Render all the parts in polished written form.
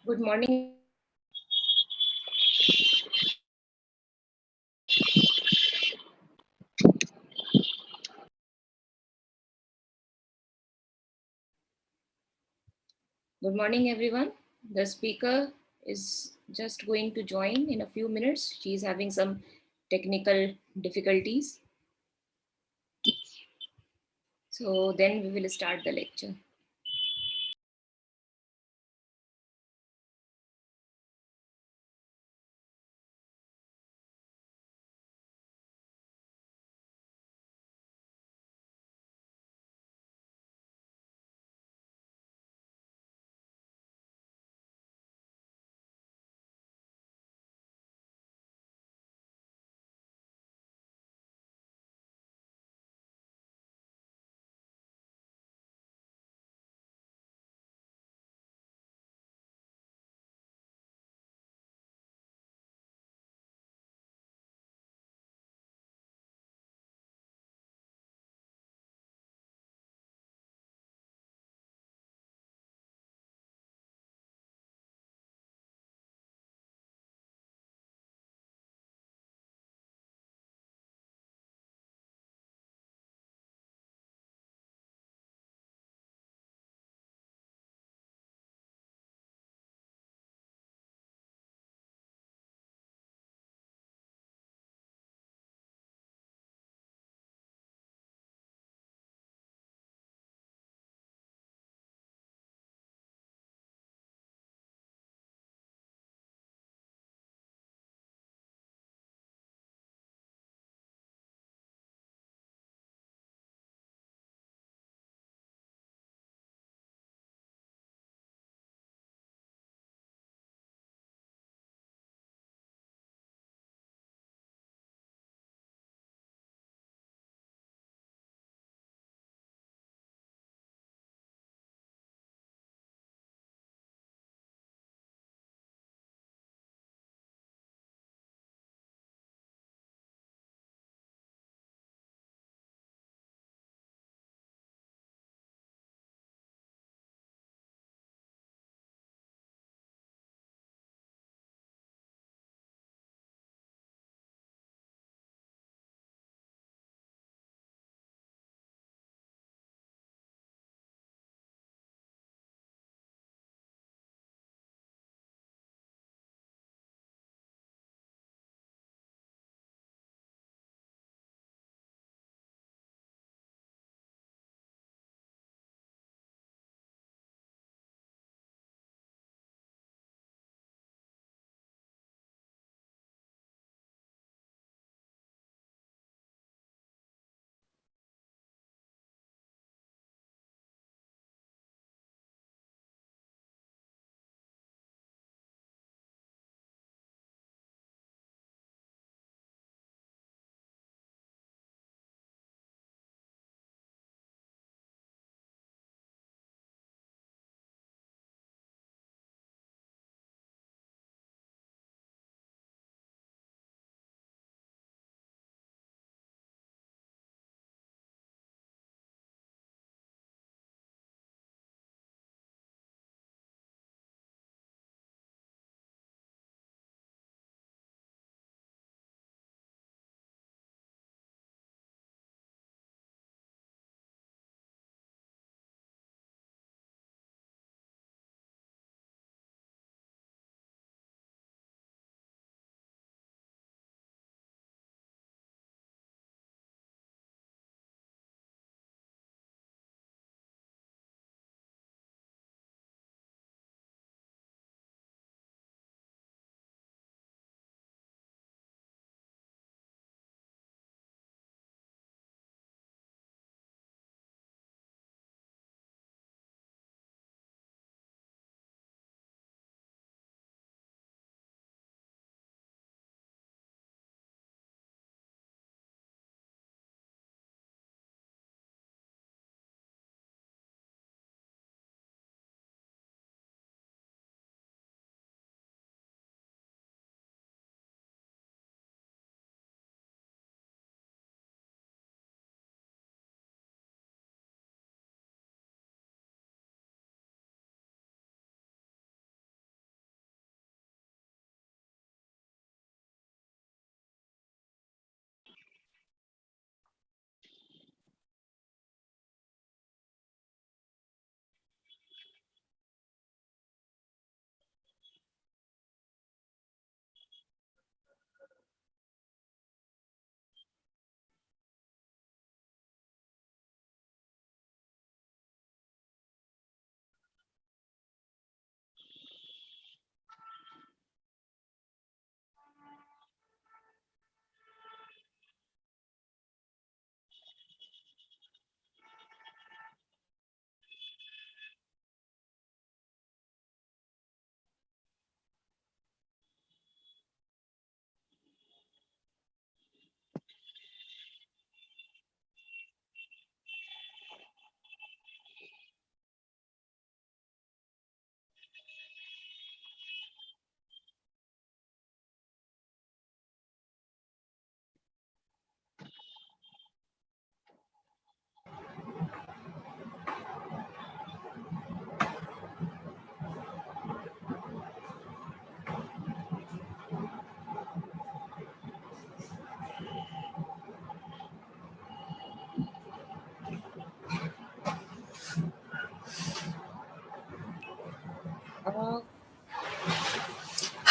Good morning. Good morning, everyone. The speaker is just going to join in a few minutes. She's having some technical difficulties. So then we will start the lecture.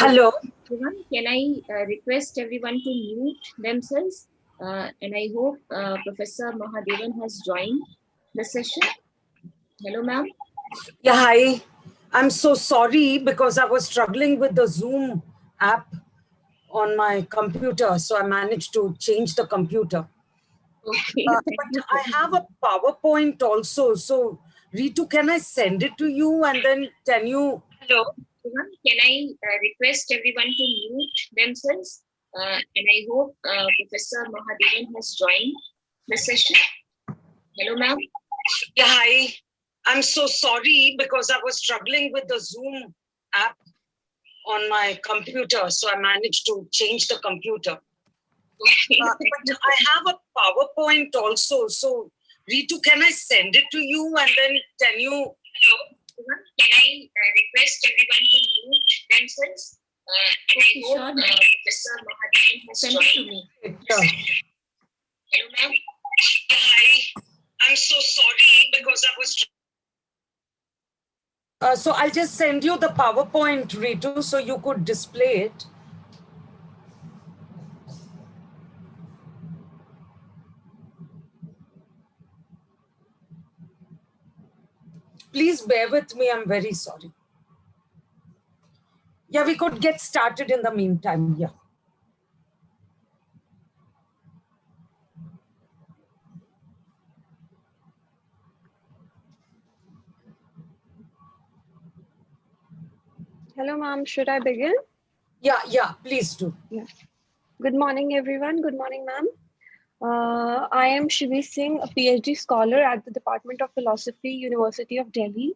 Hello. Everyone, can I request everyone to mute themselves? And I hope Professor Mahadevan has joined the session. Hello, ma'am. Yeah, hi. I'm so sorry because I was struggling with the Zoom app on my computer, so I managed to change the computer. Okay. But I have a PowerPoint also. So, Ritu, can I send it to you and then can you? Hello. Everyone, can I request everyone to mute themselves? And I hope Professor Mahadevan has joined the session. Hello, ma'am. Yeah, hi. I'm so sorry because I was struggling with the Zoom app on my computer, so I managed to change the computer. Okay. But I have a PowerPoint also. So, Ritu, can I send it to you and then can you? Hello. Can I request everyone to mute themselves? And I hope Professor Mahadevan has sent it to me. Hello, ma'am. Hi. I'm so sorry because I was. So I'll just send you the PowerPoint, Ritu, so you could display it. Please bear with me. I'm very sorry. Yeah, we could get started in the meantime. Yeah. Hello, ma'am. Should I begin? Yeah, please do. Yeah. Good morning, everyone. Good morning, ma'am. I am Shivi Singh, a PhD scholar at the Department of Philosophy, University of Delhi.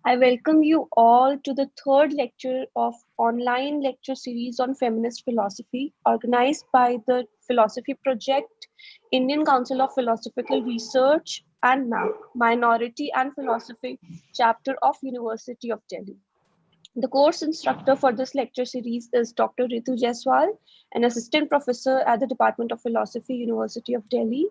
I welcome you all to the third lecture of online lecture series on feminist philosophy, organized by the Philosophy Project, Indian Council of Philosophical Research, and MAP, Minority and Philosophy chapter of University of Delhi. The course instructor for this lecture series is Dr. Ritu Jaiswal, an assistant professor at the Department of Philosophy, University of Delhi.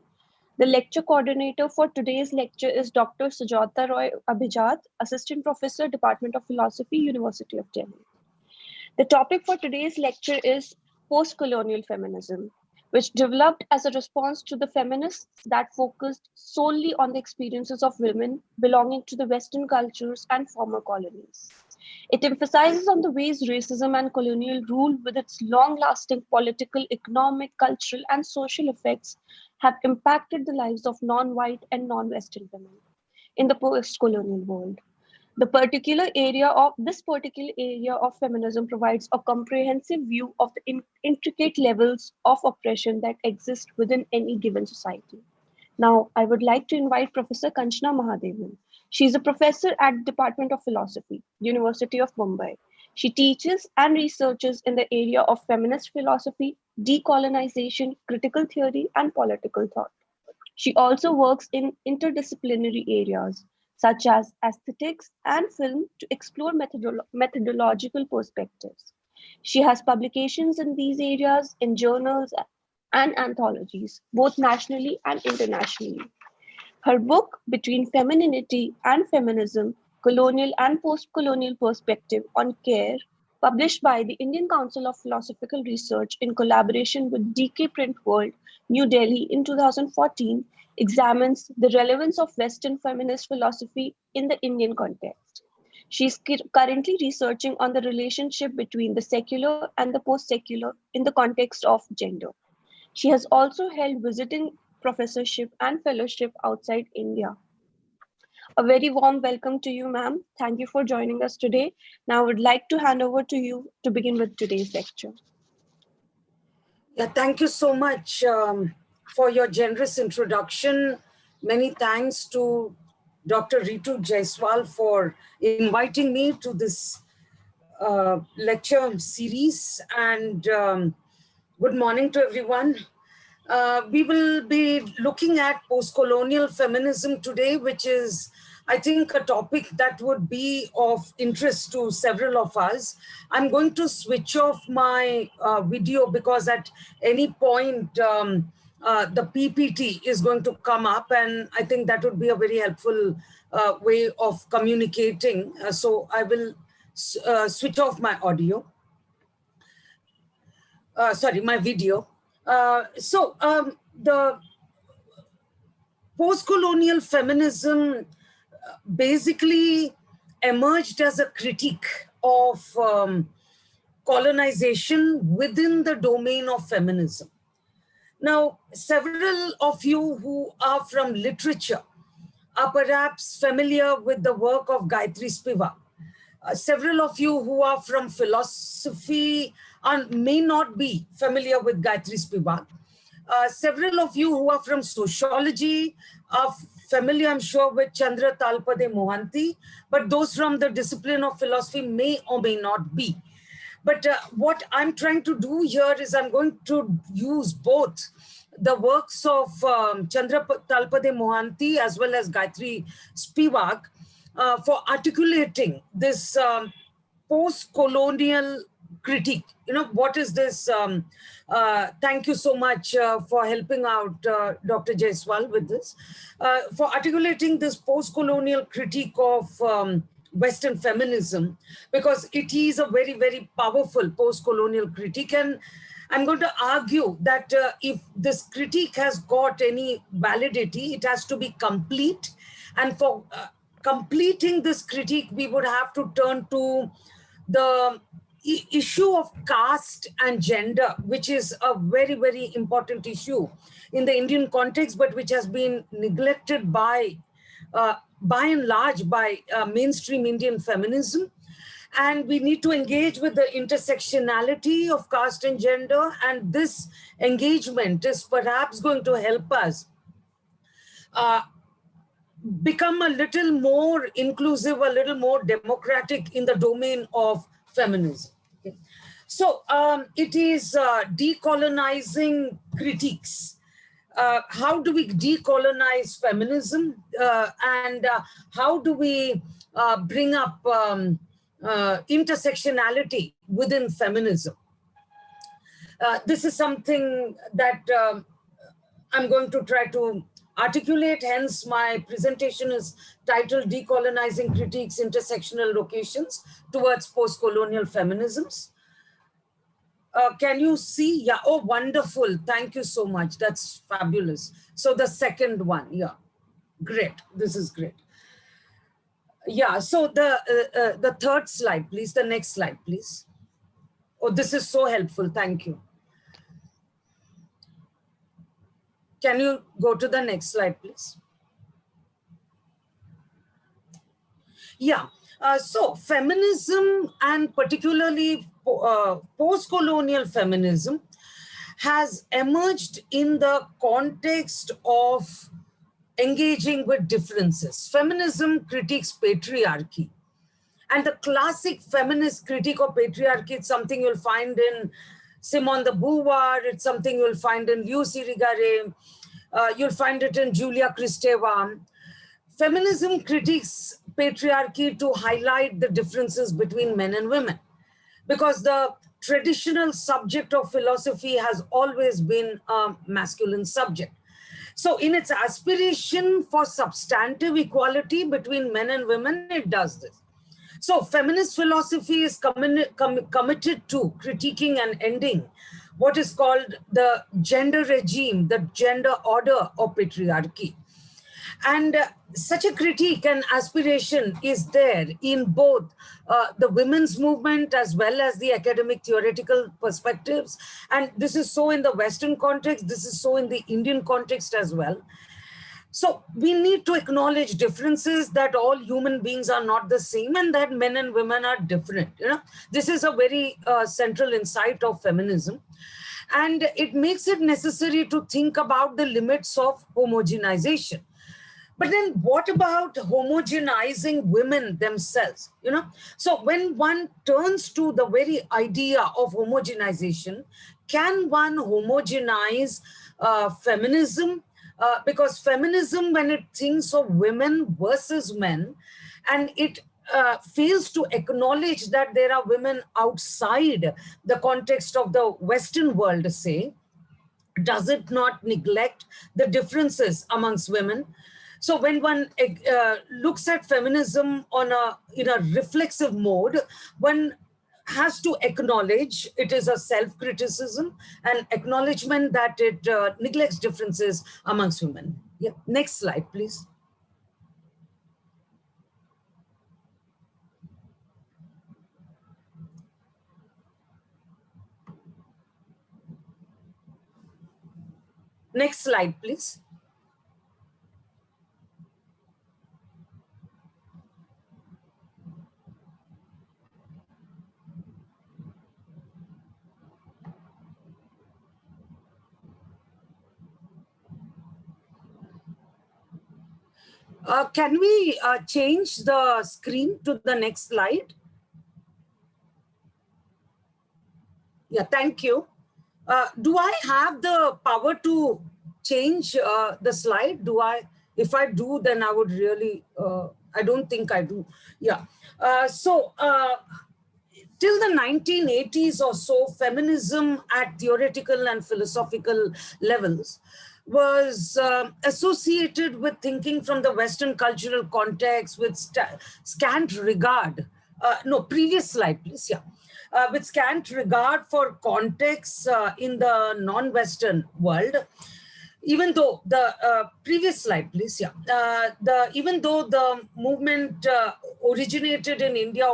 The lecture coordinator for today's lecture is Dr. Sujata Roy Abhijat, assistant professor, Department of Philosophy, University of Delhi. The topic for today's lecture is post-colonial feminism, which developed as a response to the feminists that focused solely on the experiences of women belonging to the Western cultures and former colonies. It emphasizes on the ways racism and colonial rule, with its long-lasting political, economic, cultural, and social effects, have impacted the lives of non-white and non-Western women in the post-colonial world. This particular area of feminism provides a comprehensive view of the intricate levels of oppression that exist within any given society. Now, I would like to invite Professor Kanchana Mahadevan. She is a professor at Department of Philosophy, University of Mumbai. She teaches and researches in the area of feminist philosophy, decolonization, critical theory, and political thought. She also works in interdisciplinary areas such as aesthetics and film to explore methodological perspectives. She has publications in these areas in journals and anthologies, both nationally and internationally. Her book, Between Femininity and Feminism, Colonial and Postcolonial Perspective on Care, published by the Indian Council of Philosophical Research in collaboration with DK Printworld New Delhi in 2014, examines the relevance of Western feminist philosophy in the Indian context. She is currently researching on the relationship between the secular and the post-secular in the context of gender. She has also held visiting professorship and fellowship outside India. A very warm welcome to you, ma'am. Thank you for joining us today. Now I would like to hand over to you to begin with today's lecture. Yeah, thank you so much for your generous introduction. Many thanks to Dr. Ritu Jaiswal for inviting me to this lecture series. And good morning to everyone. We will be looking at post-colonial feminism today, which is, I think, a topic that would be of interest to several of us. I'm going to switch off my video because at any point, the PPT is going to come up, and I think that would be a very helpful way of communicating. So I will switch off my audio. sorry, my video. The post-colonial feminism basically emerged as a critique of colonization within the domain of feminism. Now, several of you who are from literature are perhaps familiar with the work of Gayatri Spivak. Several of you who are from philosophy may not be familiar with Gayatri Spivak. Several of you who are from sociology are familiar, I'm sure, with Chandra Talpade Mohanty, but those from the discipline of philosophy may or may not be. But what I'm trying to do here is I'm going to use both the works of Chandra Talpade Mohanty as well as Gayatri Spivak for articulating this post-colonial critique. You know, what is this? Thank you so much for helping out Dr. Jaiswal with this. For articulating this post-colonial critique of Western feminism, because it is a very, very powerful post-colonial critique. And I'm going to argue that if this critique has got any validity, it has to be complete. And for completing this critique, we would have to turn to the issue of caste and gender, which is a very, very important issue in the Indian context, but which has been neglected by and large by mainstream Indian feminism. And we need to engage with the intersectionality of caste and gender. And this engagement is perhaps going to help us become a little more inclusive, a little more democratic in the domain of feminism. Okay. So it is decolonizing critiques. How do we decolonize feminism? And how do we bring up intersectionality within feminism? This is something that I'm going to try to articulate. Hence, my presentation is titled Decolonizing Critiques, Intersectional Locations Towards Postcolonial Feminisms. Can you see? Yeah. Oh, wonderful. Thank you so much. That's fabulous. So the second one. Yeah. Great. This is great. Yeah. So the third slide, please. The next slide, please. Oh, this is so helpful. Thank you. Can you go to the next slide, please? Yeah. So feminism, and particularly post-colonial feminism, has emerged in the context of engaging with differences. Feminism critiques patriarchy. And the classic feminist critique of patriarchy is something you'll find in Simone de Beauvoir, it's something you'll find in Lucy Irigaray, you'll find it in Julia Kristeva. Feminism critiques patriarchy to highlight the differences between men and women, because the traditional subject of philosophy has always been a masculine subject. So in its aspiration for substantive equality between men and women, it does this. So feminist philosophy is committed to critiquing and ending what is called the gender regime, the gender order of patriarchy. And such a critique and aspiration is there in both the women's movement as well as the academic theoretical perspectives. And this is so in the Western context, this is so in the Indian context as well. So we need to acknowledge differences, that all human beings are not the same and that men and women are different. You know, this is a very central insight of feminism. And it makes it necessary to think about the limits of homogenization. But then what about homogenizing women themselves? You know, so when one turns to the very idea of homogenization, can one homogenize feminism? Because feminism, when it thinks of women versus men, and it fails to acknowledge that there are women outside the context of the Western world, say, does it not neglect the differences amongst women? So when one looks at feminism in a reflexive mode, one has to acknowledge it is a self-criticism and acknowledgement that it neglects differences amongst women. Yeah. Next slide, please. Next slide, please. Can we change the screen to the next slide? Yeah, thank you. Do I have the power to change the slide? Do I? If I do, then I would really, I don't think I do. Yeah. Till the 1980s or so, feminism at theoretical and philosophical levels was associated with thinking from the Western cultural context with scant regard. Previous slide, please. Yeah. With scant regard for context in the non-Western world. Even though the previous slide, please, yeah, even though the movement originated in India,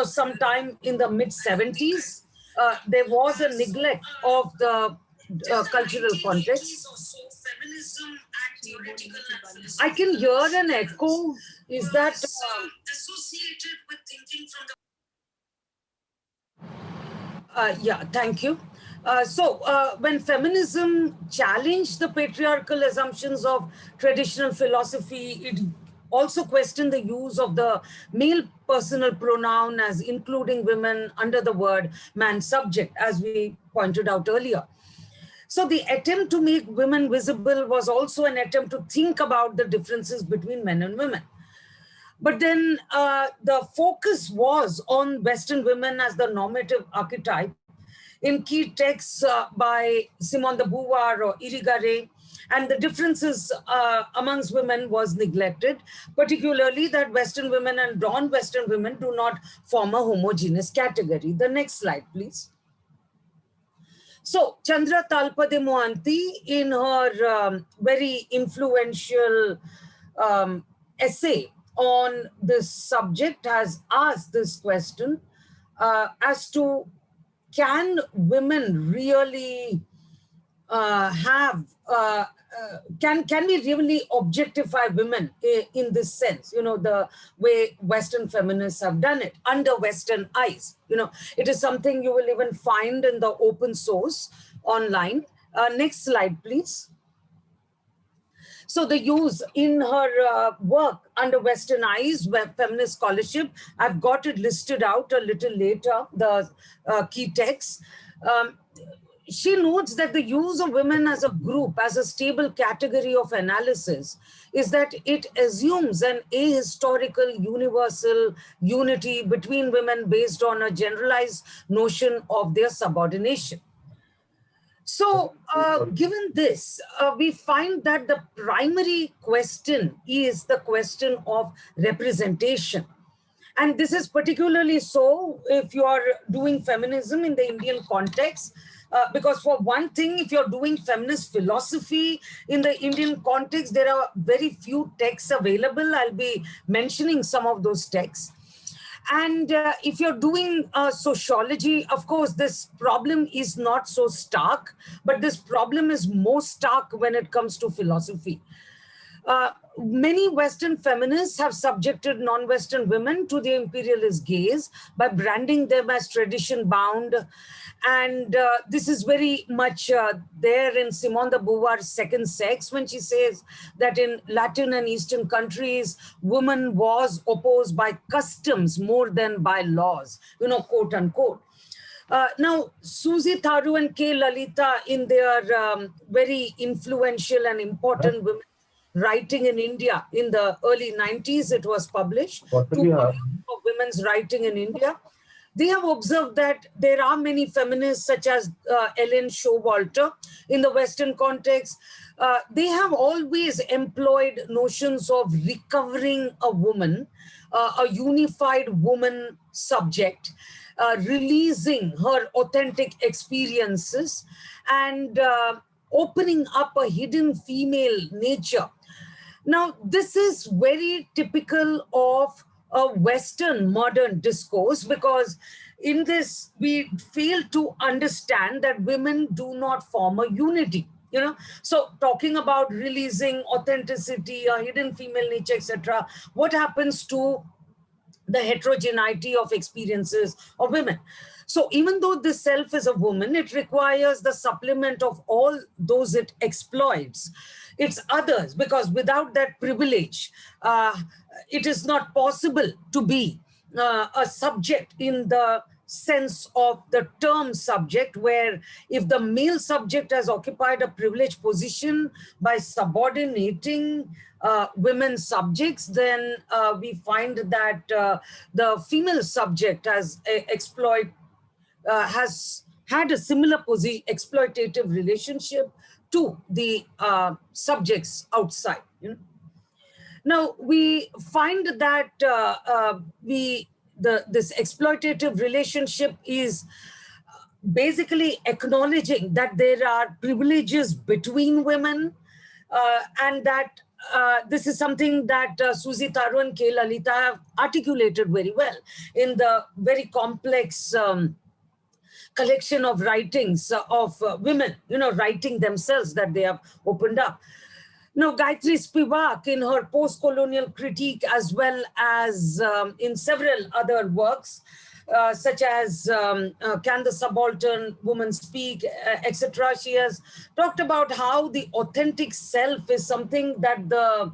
sometime in the mid 70s, there was a neglect of the cultural context. I can hear an echo. Is that associated with thinking from the? Yeah, thank you. When feminism challenged the patriarchal assumptions of traditional philosophy, it also questioned the use of the male personal pronoun as including women under the word man subject, as we pointed out earlier. So the attempt to make women visible was also an attempt to think about the differences between men and women. But then the focus was on Western women as the normative archetype in key texts by Simone de Beauvoir or Irigaray, and the differences amongst women was neglected, particularly that Western women and non-Western women do not form a homogeneous category. The next slide, please. So Chandra Talpade Mohanty, in her very influential essay on this subject, has asked this question as to can women really can we really objectify women in this sense, the way Western feminists have done it under Western eyes? It is something you will even find in the open source online. Next slide, please. So the use in her work under Western eyes, feminist scholarship, I've got it listed out a little later, the key texts. She notes that the use of women as a group, as a stable category of analysis, is that it assumes an ahistorical universal unity between women based on a generalized notion of their subordination. So given this, we find that the primary question is the question of representation. And this is particularly so if you are doing feminism in the Indian context, because for one thing, if you're doing feminist philosophy in the Indian context, there are very few texts available. I'll be mentioning some of those texts. And if you're doing sociology, of course, this problem is not so stark, but this problem is more stark when it comes to philosophy. Many Western feminists have subjected non-Western women to the imperialist gaze by branding them as tradition-bound. And this is very much there in Simone de Beauvoir's Second Sex, when she says that in Latin and Eastern countries, woman was opposed by customs more than by laws, quote unquote. Now, Susie Tharu and K. Lalita, in their very influential and important women writing in India in the early 90s, it was published, Two Volumes of Women's Writing in India. They have observed that there are many feminists such as Ellen Showalter in the Western context. They have always employed notions of recovering a woman, a unified woman subject. releasing her authentic experiences and opening up a hidden female nature. Now, this is very typical of a Western modern discourse, because in this we fail to understand that women do not form a unity. So talking about releasing authenticity, a hidden female nature, etc., what happens to the heterogeneity of experiences of women? So even though the self is a woman, it requires the supplement of all those it exploits. It's others, because without that privilege, it is not possible to be a subject in the sense of the term subject, where if the male subject has occupied a privileged position by subordinating women subjects, then we find that the female subject has has had a similar exploitative relationship to the subjects outside. Now we find that this exploitative relationship is basically acknowledging that there are privileges between women, and that this is something that Susie Tharu and K. Lalita have articulated very well in the very complex collection of writings of women, writing themselves, that they have opened up. Now, Gayatri Spivak, in her post-colonial critique, as well as in several other works, such as Can the Subaltern Woman Speak, etc., she has talked about how the authentic self is something that the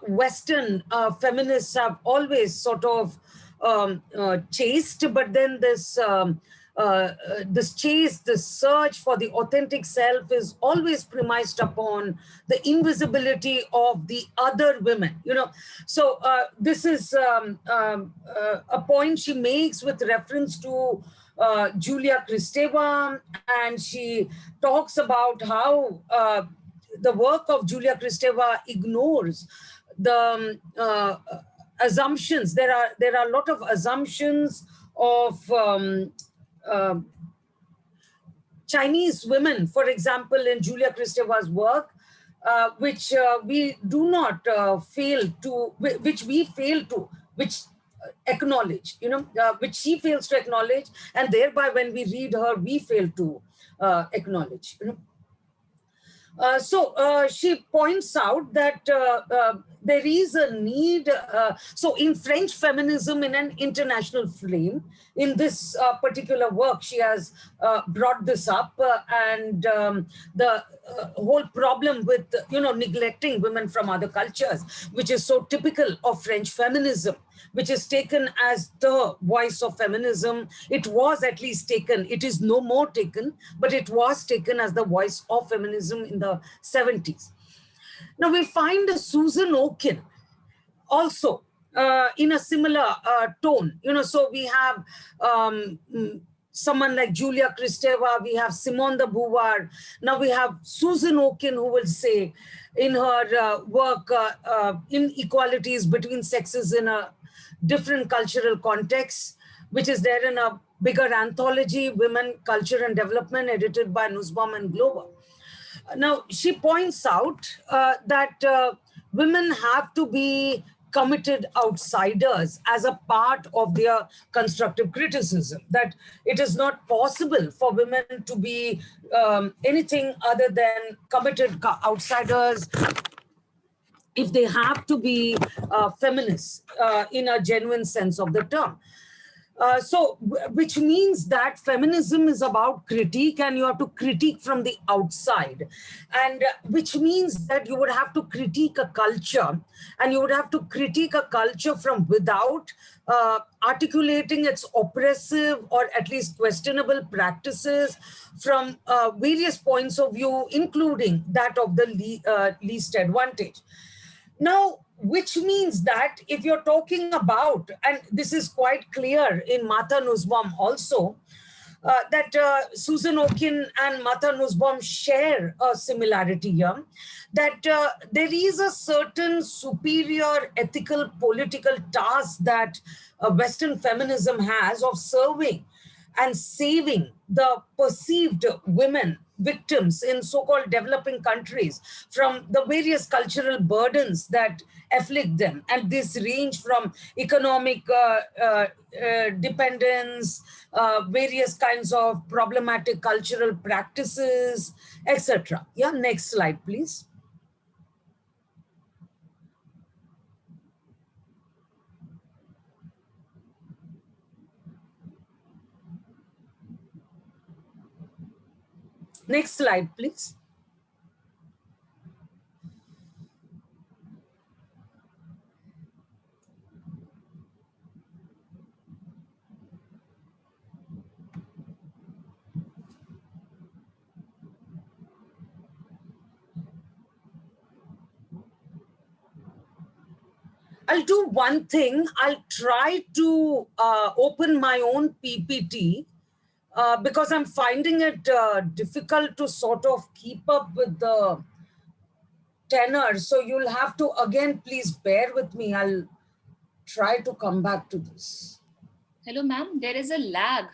Western feminists have always sort of chased, but then this chase, this search for the authentic self is always premised upon the invisibility of the other women. So this is a point she makes with reference to Julia Kristeva, and she talks about how the work of Julia Kristeva ignores the assumptions. There are a lot of assumptions of Chinese women, for example, in Julia Kristeva's work, which we do not fail to, which acknowledge, which she fails to acknowledge, and thereby when we read her, we fail to acknowledge. So she points out that there is a need. So in French feminism in an international frame, in this particular work, she has brought this up, and the whole problem with, neglecting women from other cultures, which is so typical of French feminism, which is taken as the voice of feminism. It was at least taken, it is no more taken, but it was taken as the voice of feminism in the 70s. Now we find Susan Okin also in a similar tone. So we have someone like Julia Kristeva, we have Simone de Beauvoir. Now we have Susan Okin, who will say in her work, Inequalities Between Sexes in a Different Cultural Contexts, which is there in a bigger anthology, Women, Culture and Development, edited by Nussbaum and Glover. Now, she points out that women have to be committed outsiders as a part of their constructive criticism, that it is not possible for women to be anything other than committed outsiders if they have to be feminists in a genuine sense of the term. Which means that feminism is about critique, and you have to critique from the outside. And which means that you would have to critique a culture, and you would have to critique a culture from without, articulating its oppressive or at least questionable practices from various points of view, including that of the least advantaged. Now, which means that if you're talking about, and this is quite clear in Mata Nussbaum also, that Susan Okin and Martha Nussbaum share a similarity here, that there is a certain superior ethical political task that Western feminism has of serving and saving the perceived women victims in so-called developing countries from the various cultural burdens that afflict them. And this range from economic dependence, various kinds of problematic cultural practices, etc. Yeah, next slide, please. Next slide, please. I'll do one thing. I'll try to open my own PPT because I'm finding it difficult to sort of keep up with the tenor. So you'll have to, again, please bear with me. I'll try to come back to this. Hello, ma'am. There is a lag.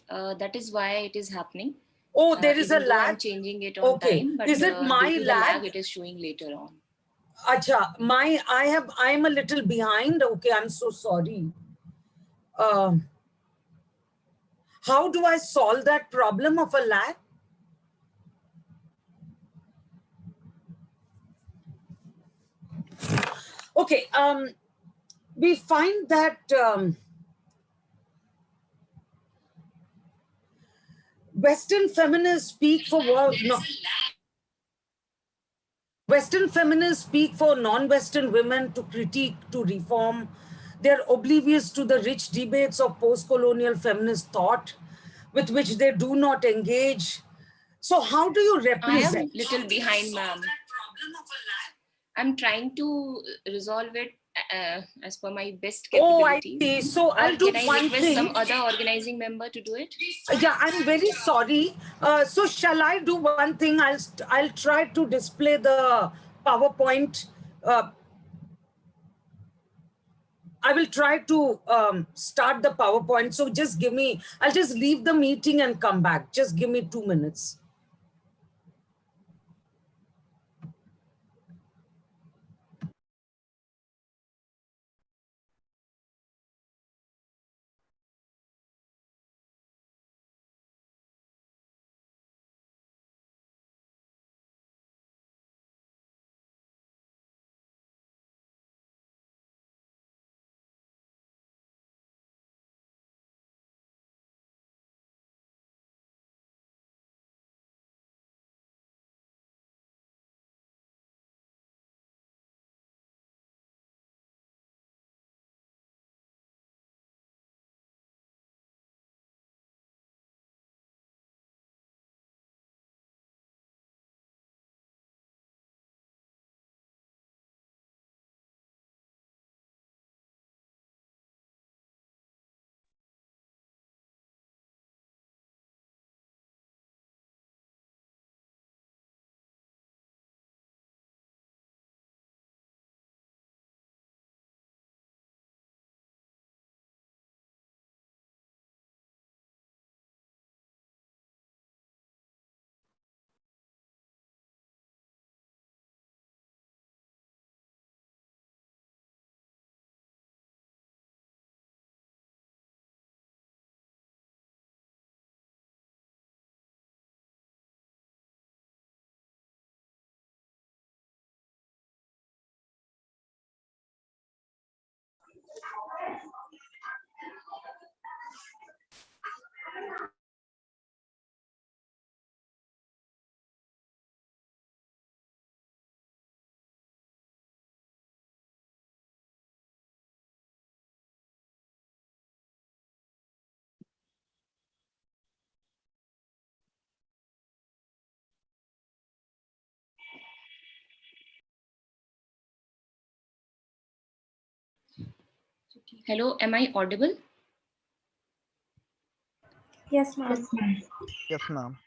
That is why it is happening. Oh, there is a lag. I'm changing it on time, but is it my due to the lag? It is showing later on. Acha, I'm a little behind. Okay, I'm so sorry. How do I solve that problem of a lag? Okay, we find that Western feminists speak for Western feminists speak for non-Western women to critique, to reform. They're oblivious to the rich debates of post-colonial feminist thought with which they do not engage. So how do you represent? I am little behind, ma'am. I'm trying to resolve it as per my best capabilities. Oh, I see. So I'll do one thing. Can I request some other organizing member to do it? Yeah, I'm very sorry. So shall I do one thing? I'll try to display the PowerPoint. I will try to start the PowerPoint. So just give me, I'll just leave the meeting and come back. Just give me 2 minutes. Hello, am I audible? Yes, ma'am. Yes, ma'am.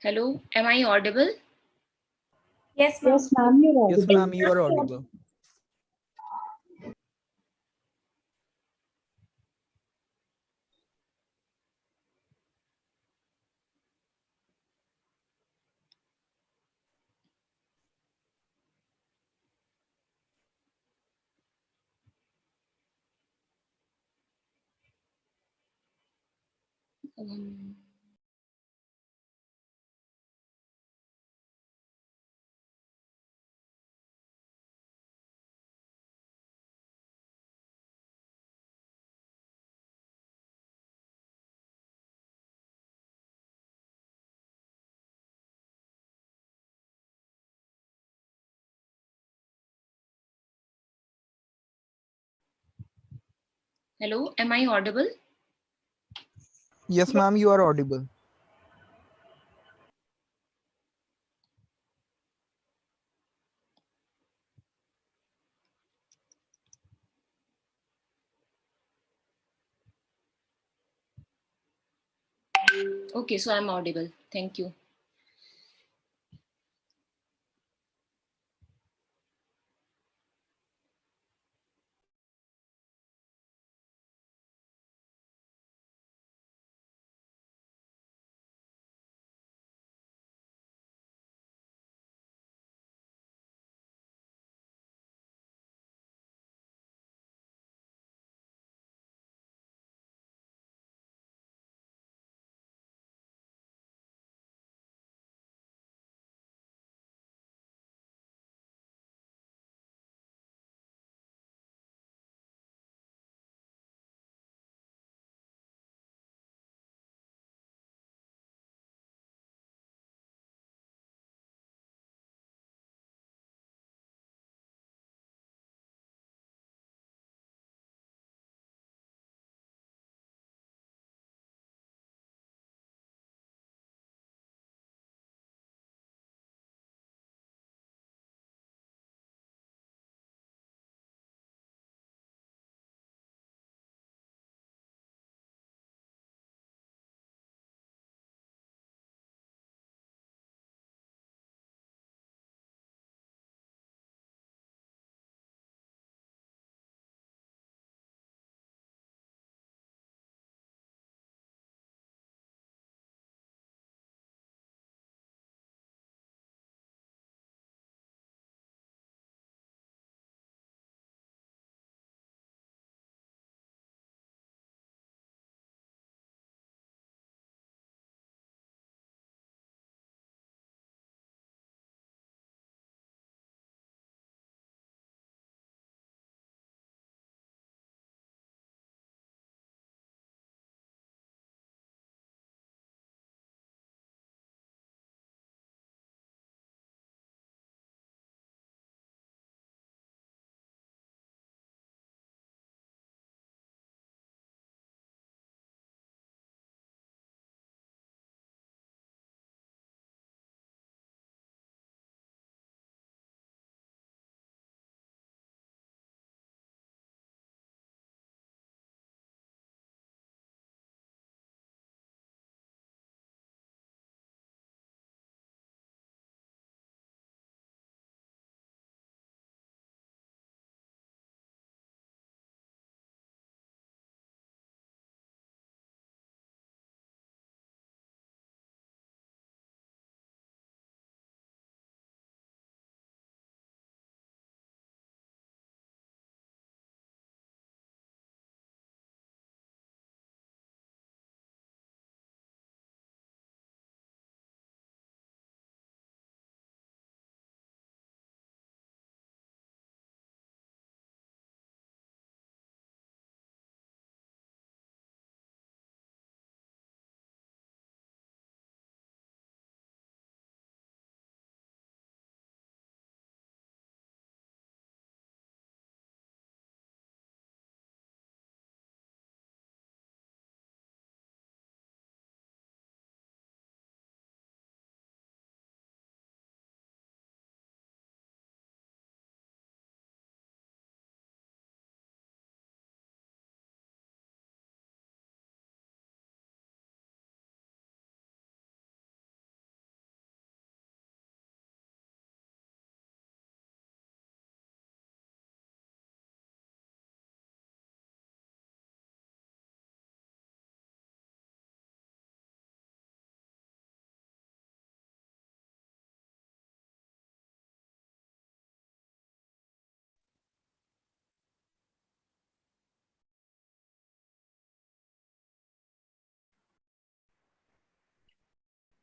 Hello, am I audible? Yes, ma'am. Yes, ma'am, you're Yes, audible. ma'am, you are audible. Um, Hello, am I audible? Yes, ma'am, you are audible. Okay, so I'm audible. Thank you.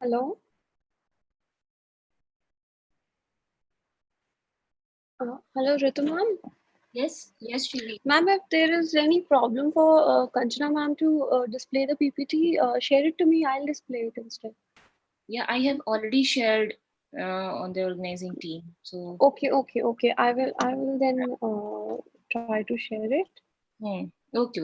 Hello? Hello, Ritu ma'am. Yes, yes, Shri. Ma'am, if there is any problem for Kanchana ma'am to display the PPT, share it to me. I'll display it instead. Yeah, I have already shared on the organizing team. So Okay. I will then try to share it. okay.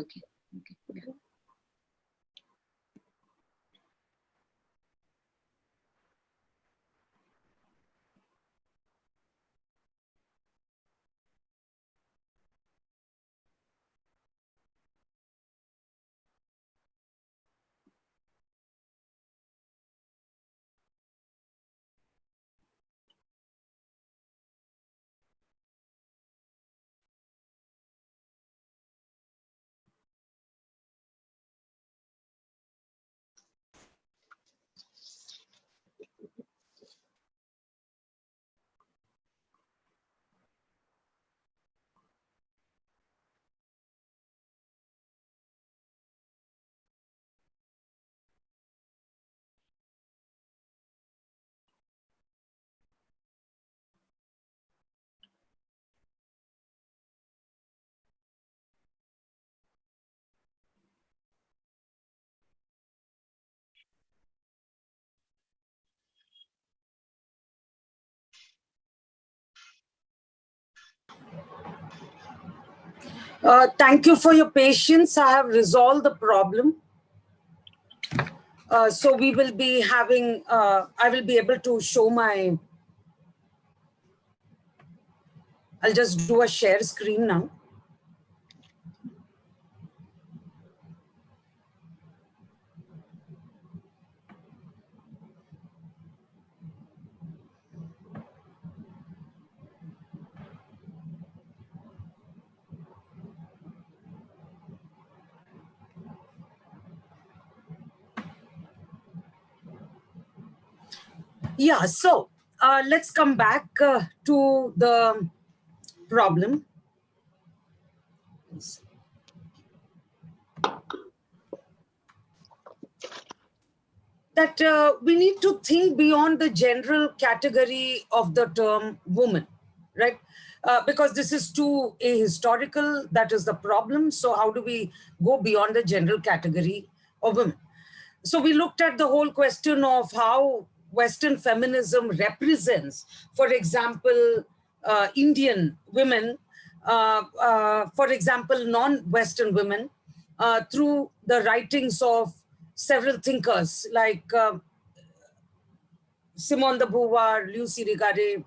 Yeah. Thank you for your patience. I have resolved the problem. So we will be having, I will be able to show my, I'll just do a share screen now. Yeah, so let's come back to the problem. That we need to think beyond the general category of the term woman, right? Because this is too ahistorical, that is the problem. So how do we go beyond the general category of women? So we looked at the whole question of how Western feminism represents, for example, Indian women, for example, non-Western women, through the writings of several thinkers like Simone de Beauvoir, Lucy Irigaray,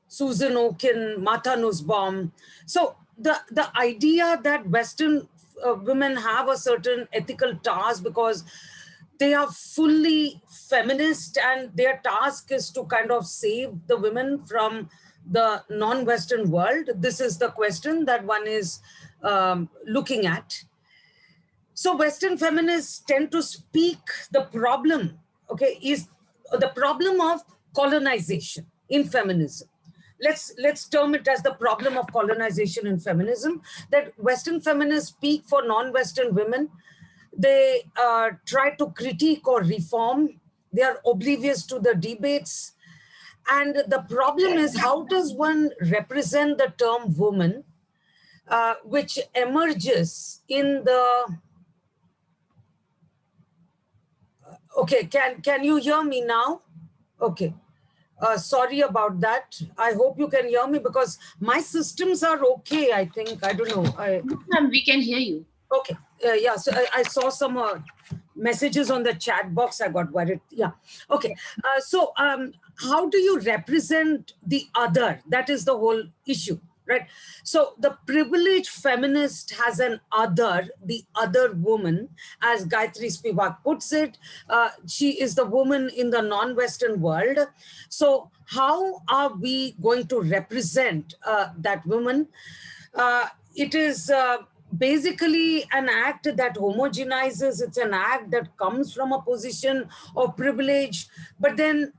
Susan Okin, Martha Nussbaum. So the idea that Western women have a certain ethical task because they are fully feminist and their task is to kind of save the women from the non-Western world. This is the question that one is looking at. So Western feminists tend to speak the problem, okay, is the problem of colonization in feminism. Let's term it as the problem of colonization in feminism, that Western feminists speak for non-Western women. They try to critique or reform. They are oblivious to the debates. And the problem is, how does one represent the term woman, which emerges in the... Okay, can you hear me now? Okay. Sorry about that. I hope you can hear me because my systems are okay, I think. I don't know. We can hear you. Okay. Yeah, so I saw some messages on the chat box. I got worried. Yeah. Okay. So how do you represent the other? That is the whole issue, right? So the privileged feminist has an other, the other woman, as Gayatri Spivak puts it. She is the woman in the non-Western world. So how are we going to represent that woman? It is basically an act that homogenizes. It's an act that comes from a position of privilege. But then,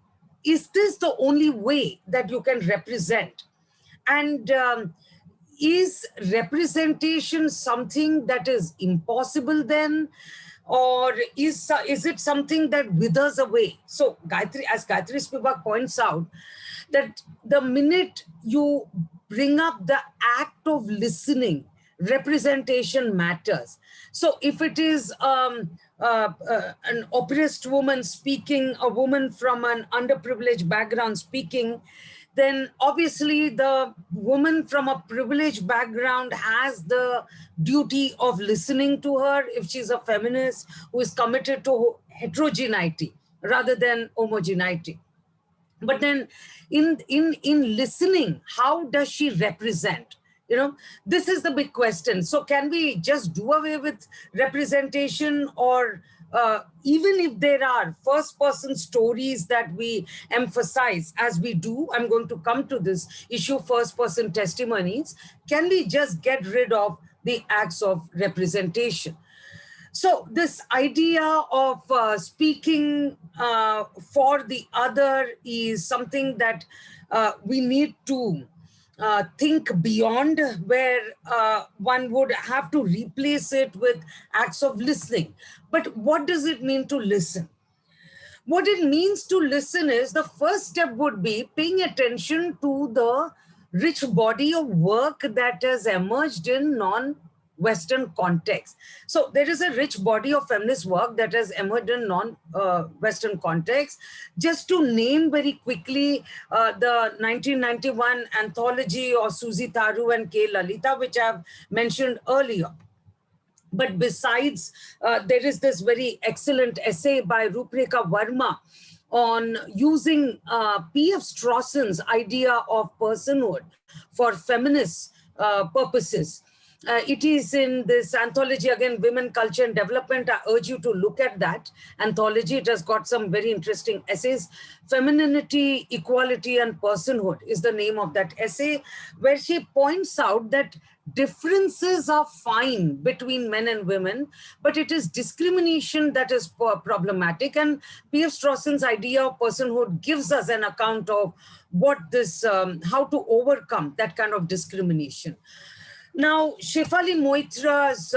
is this the only way that you can represent? And is representation something that is impossible then? or is it something that withers away? So Gayatri, as Gayatri Spivak points out, that the minute you bring up the act of listening, representation matters. So if it is an oppressed woman speaking, a woman from an underprivileged background speaking, then obviously the woman from a privileged background has the duty of listening to her if she's a feminist who is committed to heterogeneity rather than homogeneity. But then in listening, how does she represent? You know, this is the big question. So can we just do away with representation, or even if there are first person stories that we emphasize, as we do, I'm going to come to this issue, first person testimonies, can we just get rid of the acts of representation? So this idea of speaking for the other is something that we need to think beyond, where one would have to replace it with acts of listening. But what does it mean to listen? What it means to listen is, the first step would be paying attention to the rich body of work that has emerged in non-Western context. So there is a rich body of feminist work that has emerged in non-Western context. Just to name very quickly the 1991 anthology of Susie Tharu and K. Lalita, which I've mentioned earlier. But besides, there is this very excellent essay by Rupreka Verma on using P.F. Strawson's idea of personhood for feminist purposes. It is in this anthology, again, Women, Culture and Development. I urge you to look at that anthology. It has got some very interesting essays. Femininity, Equality and Personhood is the name of that essay, where she points out that differences are fine between men and women, but it is discrimination that is problematic. And P.F. Strawson's idea of personhood gives us an account of what this, how to overcome that kind of discrimination. Now, Shefali Moitra's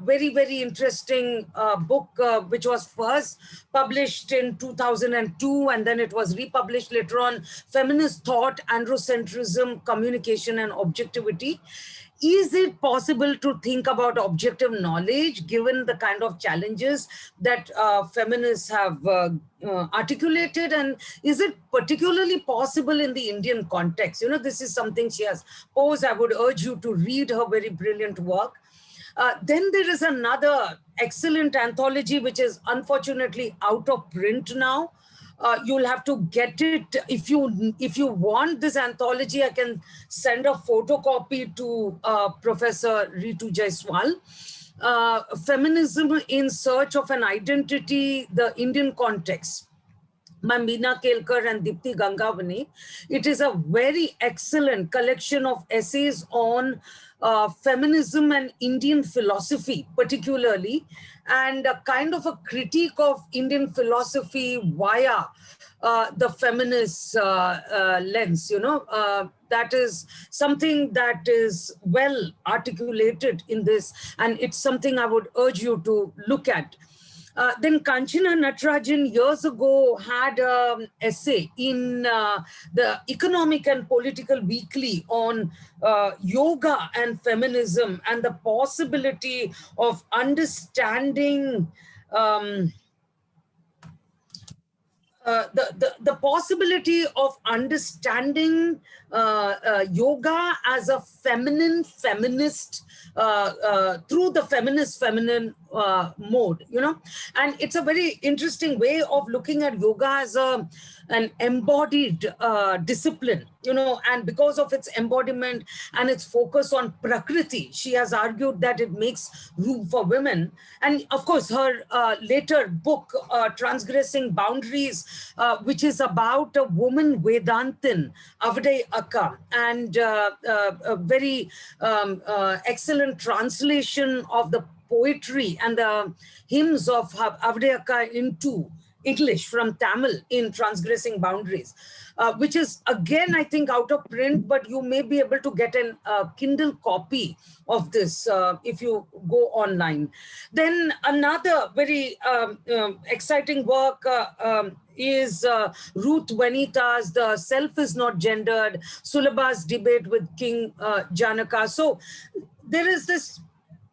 very, very interesting book, which was first published in 2002, and then it was republished later on, Feminist Thought, Androcentrism, Communication and Objectivity. Is it possible to think about objective knowledge given the kind of challenges that feminists have articulated? And is it particularly possible in the Indian context? You know, this is something she has posed. I would urge you to read her very brilliant work. Then there is another excellent anthology, which is unfortunately out of print now. You'll have to get it. If you want this anthology, I can send a photocopy to Professor Ritu Jaiswal. Feminism in Search of an Identity, the Indian Context, by Meena Kelkar and Dipti Gangavani. It is a very excellent collection of essays on feminism and Indian philosophy, particularly, and a kind of a critique of Indian philosophy via the feminist lens. You know, that is something that is well articulated in this, and it's something I would urge you to look at. Then Kanchana Natarajan years ago had an essay in the Economic and Political Weekly on yoga and feminism and the possibility of understanding the possibility of understanding yoga as a feminist through the feminine mode, you know. And it's a very interesting way of looking at yoga as an embodied discipline, you know, and because of its embodiment and its focus on Prakriti, she has argued that it makes room for women. And of course, her later book, Transgressing Boundaries, which is about a woman Vedantin, Avadai Akka, and a very excellent translation of the poetry and the hymns of Avadai Akka into English from Tamil in Transgressing Boundaries, which is again, I think, out of print, but you may be able to get a Kindle copy of this if you go online. Then another very exciting work is Ruth Vanita's The Self is Not Gendered, Sulabha's debate with King Janaka. So there is this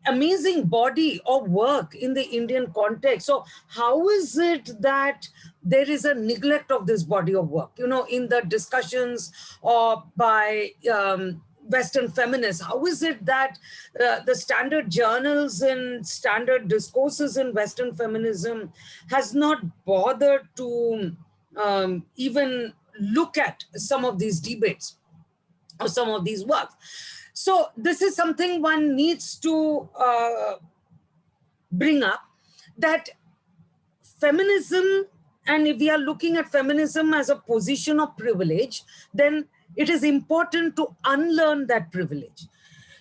amazing body of work in the Indian context. So how is it that there is a neglect of this body of work, you know, in the discussions or by Western feminists? How is it that the standard journals and standard discourses in Western feminism has not bothered to even look at some of these debates or some of these works? So this is something one needs to bring up, that feminism, and if we are looking at feminism as a position of privilege, then it is important to unlearn that privilege.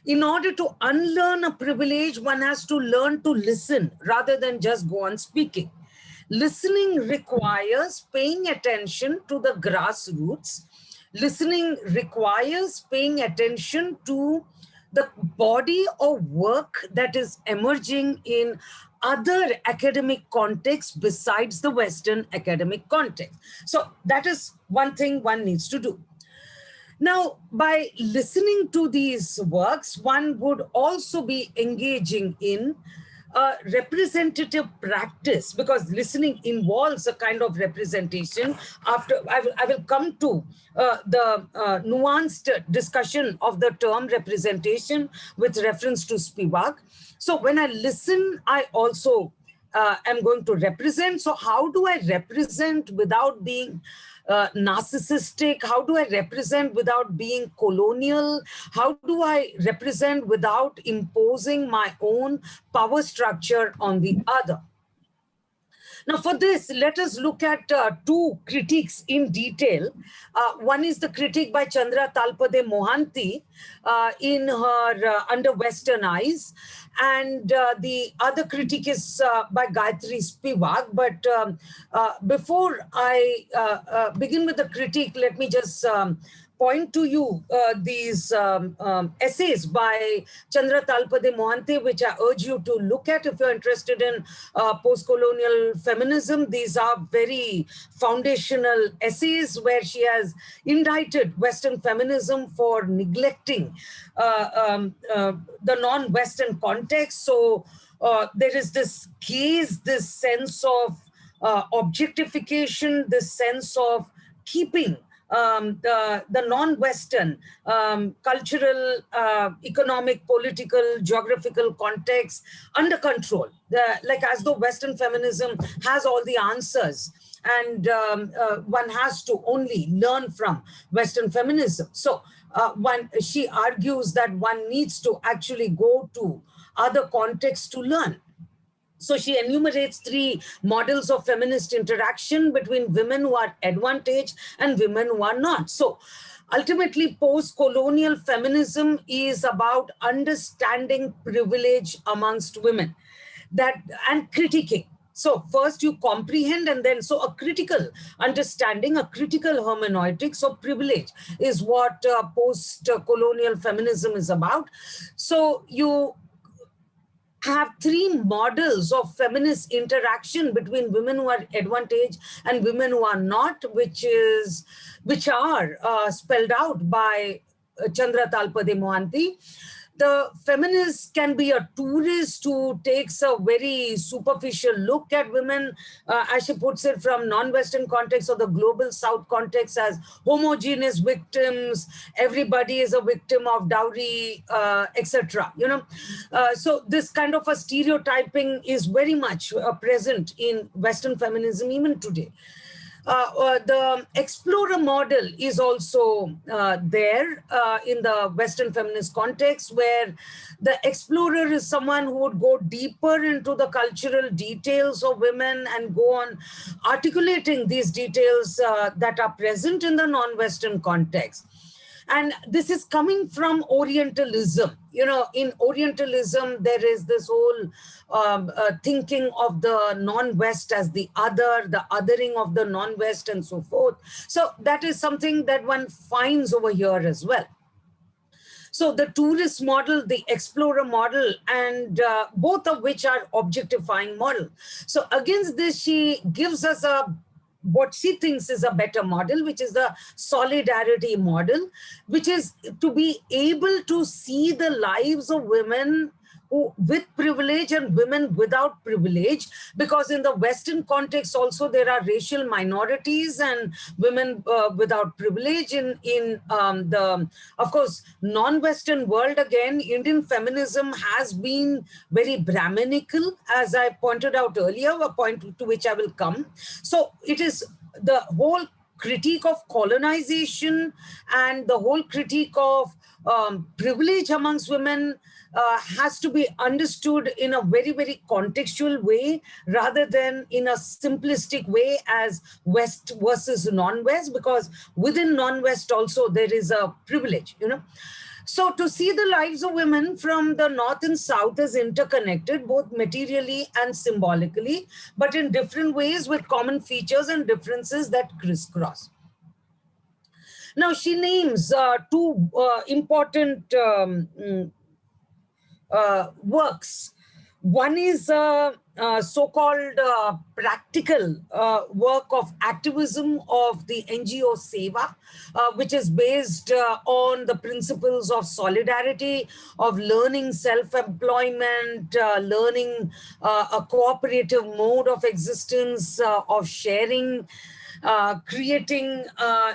In order to unlearn a privilege, one has to learn to listen rather than just go on speaking. Listening requires paying attention to the grassroots. Listening requires paying attention to the body of work that is emerging in other academic contexts besides the Western academic context. So that is one thing one needs to do. Now, by listening to these works, one would also be engaging in a representative practice, because listening involves a kind of representation. After I will come to the nuanced discussion of the term representation with reference to Spivak. So when I listen, I also am going to represent. So how do I represent without being narcissistic? How do I represent without being colonial? How do I represent without imposing my own power structure on the other? Now, for this, let us look at two critiques in detail. One is the critique by Chandra Talpade Mohanty in her Under Western Eyes, and the other critique is by Gayatri Spivak. But before I begin with the critique, let me just point to you these essays by Chandra Talpade Mohanty, which I urge you to look at if you're interested in post-colonial feminism. These are very foundational essays where she has indicted Western feminism for neglecting the non-Western context. So there is this gaze, this sense of objectification, this sense of keeping the non-Western cultural, economic, political, geographical context under control, like as though Western feminism has all the answers, and one has to only learn from Western feminism. So she argues that one needs to actually go to other contexts to learn. So she enumerates 3 models of feminist interaction between women who are advantaged and women who are not. So ultimately, post-colonial feminism is about understanding privilege amongst women and critiquing. So first you comprehend, and then so a critical understanding, a critical hermeneutics of privilege is what post-colonial feminism is about. So you have 3 models of feminist interaction between women who are advantaged and women who are not, which are spelled out by Chandra Talpade Mohanty. The feminist can be a tourist who takes a very superficial look at women, as she puts it, from non-Western context or the global South context as homogeneous victims. Everybody is a victim of dowry, etc. You know, so this kind of a stereotyping is very much present in Western feminism even today. The explorer model is also there in the Western feminist context, where the explorer is someone who would go deeper into the cultural details of women and go on articulating these details that are present in the non-Western context. And this is coming from Orientalism. You know, in Orientalism, there is this whole thinking of the non-West as the other, the othering of the non-West and so forth. So that is something that one finds over here as well. So the tourist model, the explorer model, and both of which are objectifying model. So against this, she gives us what she thinks is a better model, which is the solidarity model, which is to be able to see the lives of women who, with privilege and women without privilege, because in the Western context also there are racial minorities and women without privilege. In the, of course, non-Western world, again, Indian feminism has been very Brahminical, as I pointed out earlier, a point to which I will come. So it is the whole critique of colonization and the whole critique of privilege amongst women has to be understood in a very, very contextual way rather than in a simplistic way as West versus non-West, because within non-West also there is a privilege, you know. So to see the lives of women from the North and South as interconnected, both materially and symbolically, but in different ways with common features and differences that crisscross. Now, she names two important works. One is so-called practical work of activism of the NGO Seva, which is based on the principles of solidarity, of learning self-employment, learning a cooperative mode of existence, of sharing, creating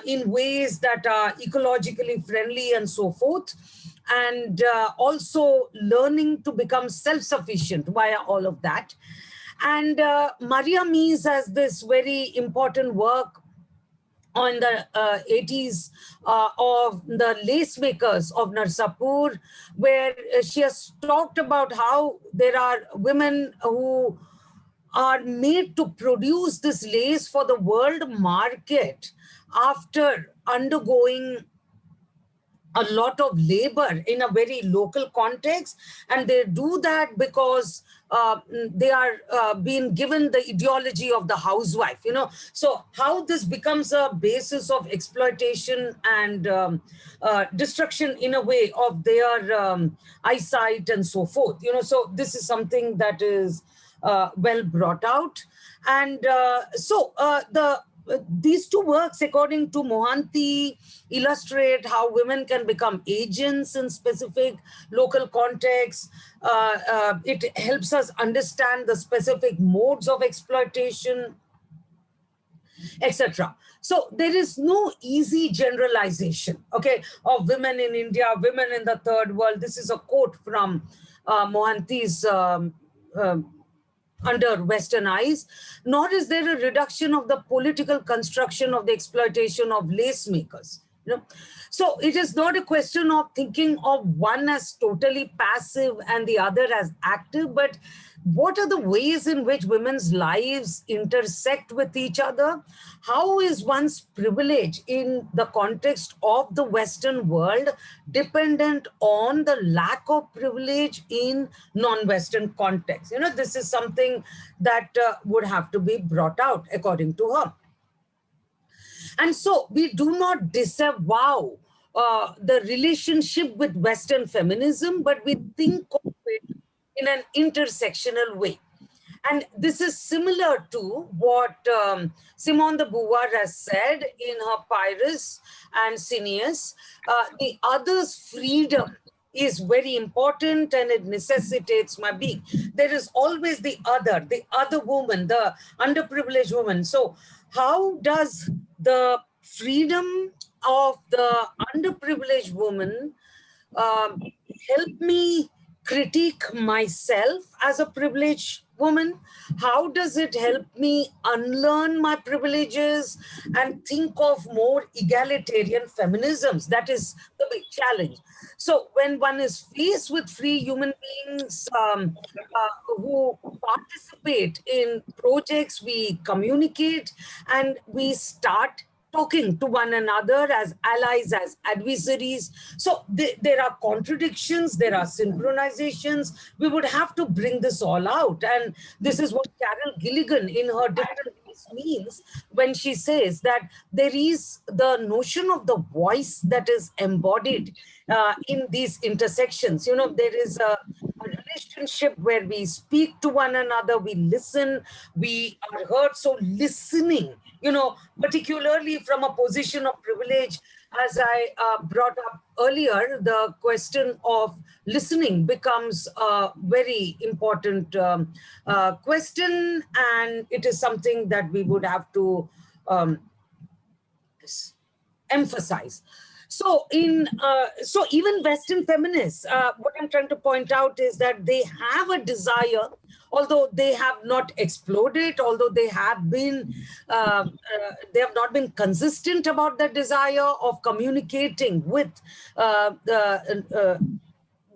in ways that are ecologically friendly and so forth, and also learning to become self-sufficient via all of that. And Maria Mies has this very important work on the 80s of the lace makers of Narsapur, where she has talked about how there are women who are made to produce this lace for the world market after undergoing a lot of labor in a very local context, and they do that because they are being given the ideology of the housewife, you know. So how this becomes a basis of exploitation and destruction in a way of their eyesight and so forth, you know. So this is something that is well brought out. And these two works, according to Mohanty, illustrate how women can become agents in specific local contexts. It helps us understand the specific modes of exploitation, etc. So there is no easy generalization, okay, of women in India, women in the third world. This is a quote from Mohanty's under Western eyes, nor is there a reduction of the political construction of the exploitation of lace makers. You know? So it is not a question of thinking of one as totally passive and the other as active, but what are the ways in which women's lives intersect with each other? How is one's privilege in the context of the Western world dependent on the lack of privilege in non-Western context? You know, this is something that would have to be brought out according to her. And so we do not disavow the relationship with Western feminism, but we think of it in an intersectional way. And this is similar to what Simone de Beauvoir has said in her Pyrrhus and Cineas. The other's freedom is very important and it necessitates my being. There is always the other woman, the underprivileged woman. So how does the freedom of the underprivileged woman help me critique myself as a privileged woman? How does it help me unlearn my privileges and think of more egalitarian feminisms? That is the big challenge. So when one is faced with free human beings who participate in projects, we communicate and we start talking to one another as allies, as adversaries. So there are contradictions, there are synchronizations. We would have to bring this all out. And this is what Carol Gilligan in her different ways means when she says that there is the notion of the voice that is embodied in these intersections. You know, there is a relationship where we speak to one another, we listen, we are heard. So listening, you know, particularly from a position of privilege, as I brought up earlier, the question of listening becomes a very important question, and it is something that we would have to emphasize. So so even Western feminists, what I'm trying to point out is that they have a desire, although they have not exploded, although they have not been consistent about the desire of communicating with the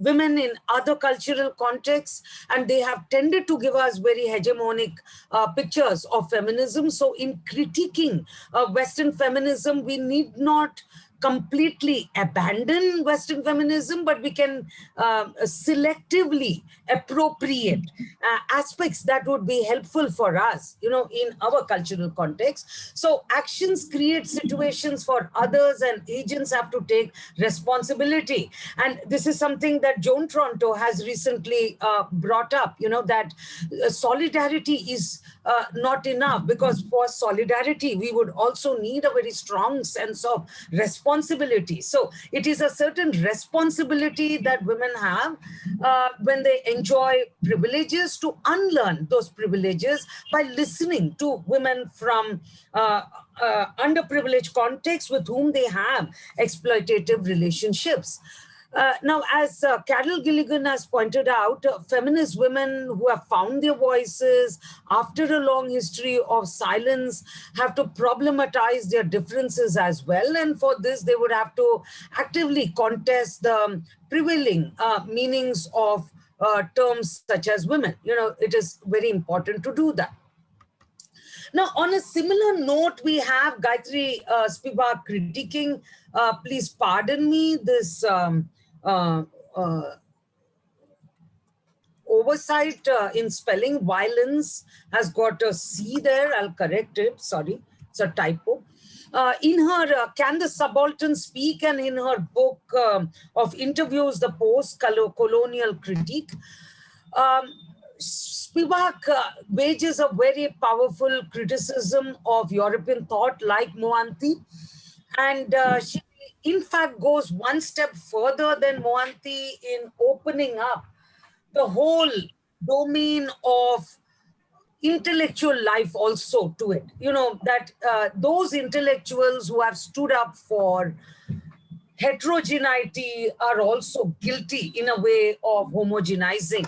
women in other cultural contexts, and they have tended to give us very hegemonic pictures of feminism. So in critiquing Western feminism, we need not completely abandon Western feminism, but we can selectively appropriate aspects that would be helpful for us, you know, in our cultural context. So actions create situations for others, and agents have to take responsibility. And this is something that Joan Tronto has recently brought up, you know, that solidarity is not enough, because for solidarity, we would also need a very strong sense of responsibility. So it is a certain responsibility that women have when they enjoy privileges, to unlearn those privileges by listening to women from underprivileged contexts with whom they have exploitative relationships. Now, as Carol Gilligan has pointed out, feminist women who have found their voices after a long history of silence have to problematize their differences as well. And for this, they would have to actively contest the prevailing meanings of terms such as women. You know, it is very important to do that. Now, on a similar note, we have Gayatri Spivak critiquing, please pardon me, this oversight in spelling. Violence has got a C there. I'll correct it. Sorry, it's a typo. In her Can the Subaltern Speak, and in her book of interviews, The Post-Colonial Critique, Spivak wages a very powerful criticism of European thought like Mohanty, and she in fact goes one step further than Mohanty in opening up the whole domain of intellectual life also to it. You know, that those intellectuals who have stood up for heterogeneity are also guilty in a way of homogenizing.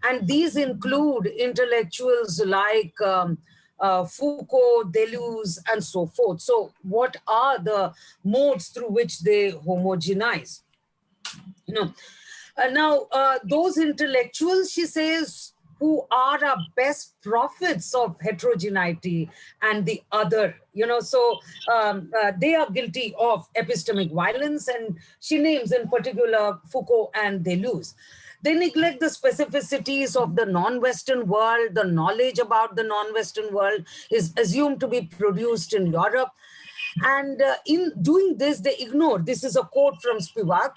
And these include intellectuals like Foucault, Deleuze, and so forth. So what are the modes through which they homogenize? You know, those intellectuals, she says, who are our best prophets of heterogeneity and the other, you know, so they are guilty of epistemic violence, and she names in particular Foucault and Deleuze. They neglect the specificities of the non-Western world. The knowledge about the non-Western world is assumed to be produced in Europe. And in doing this, they ignore, this is a quote from Spivak,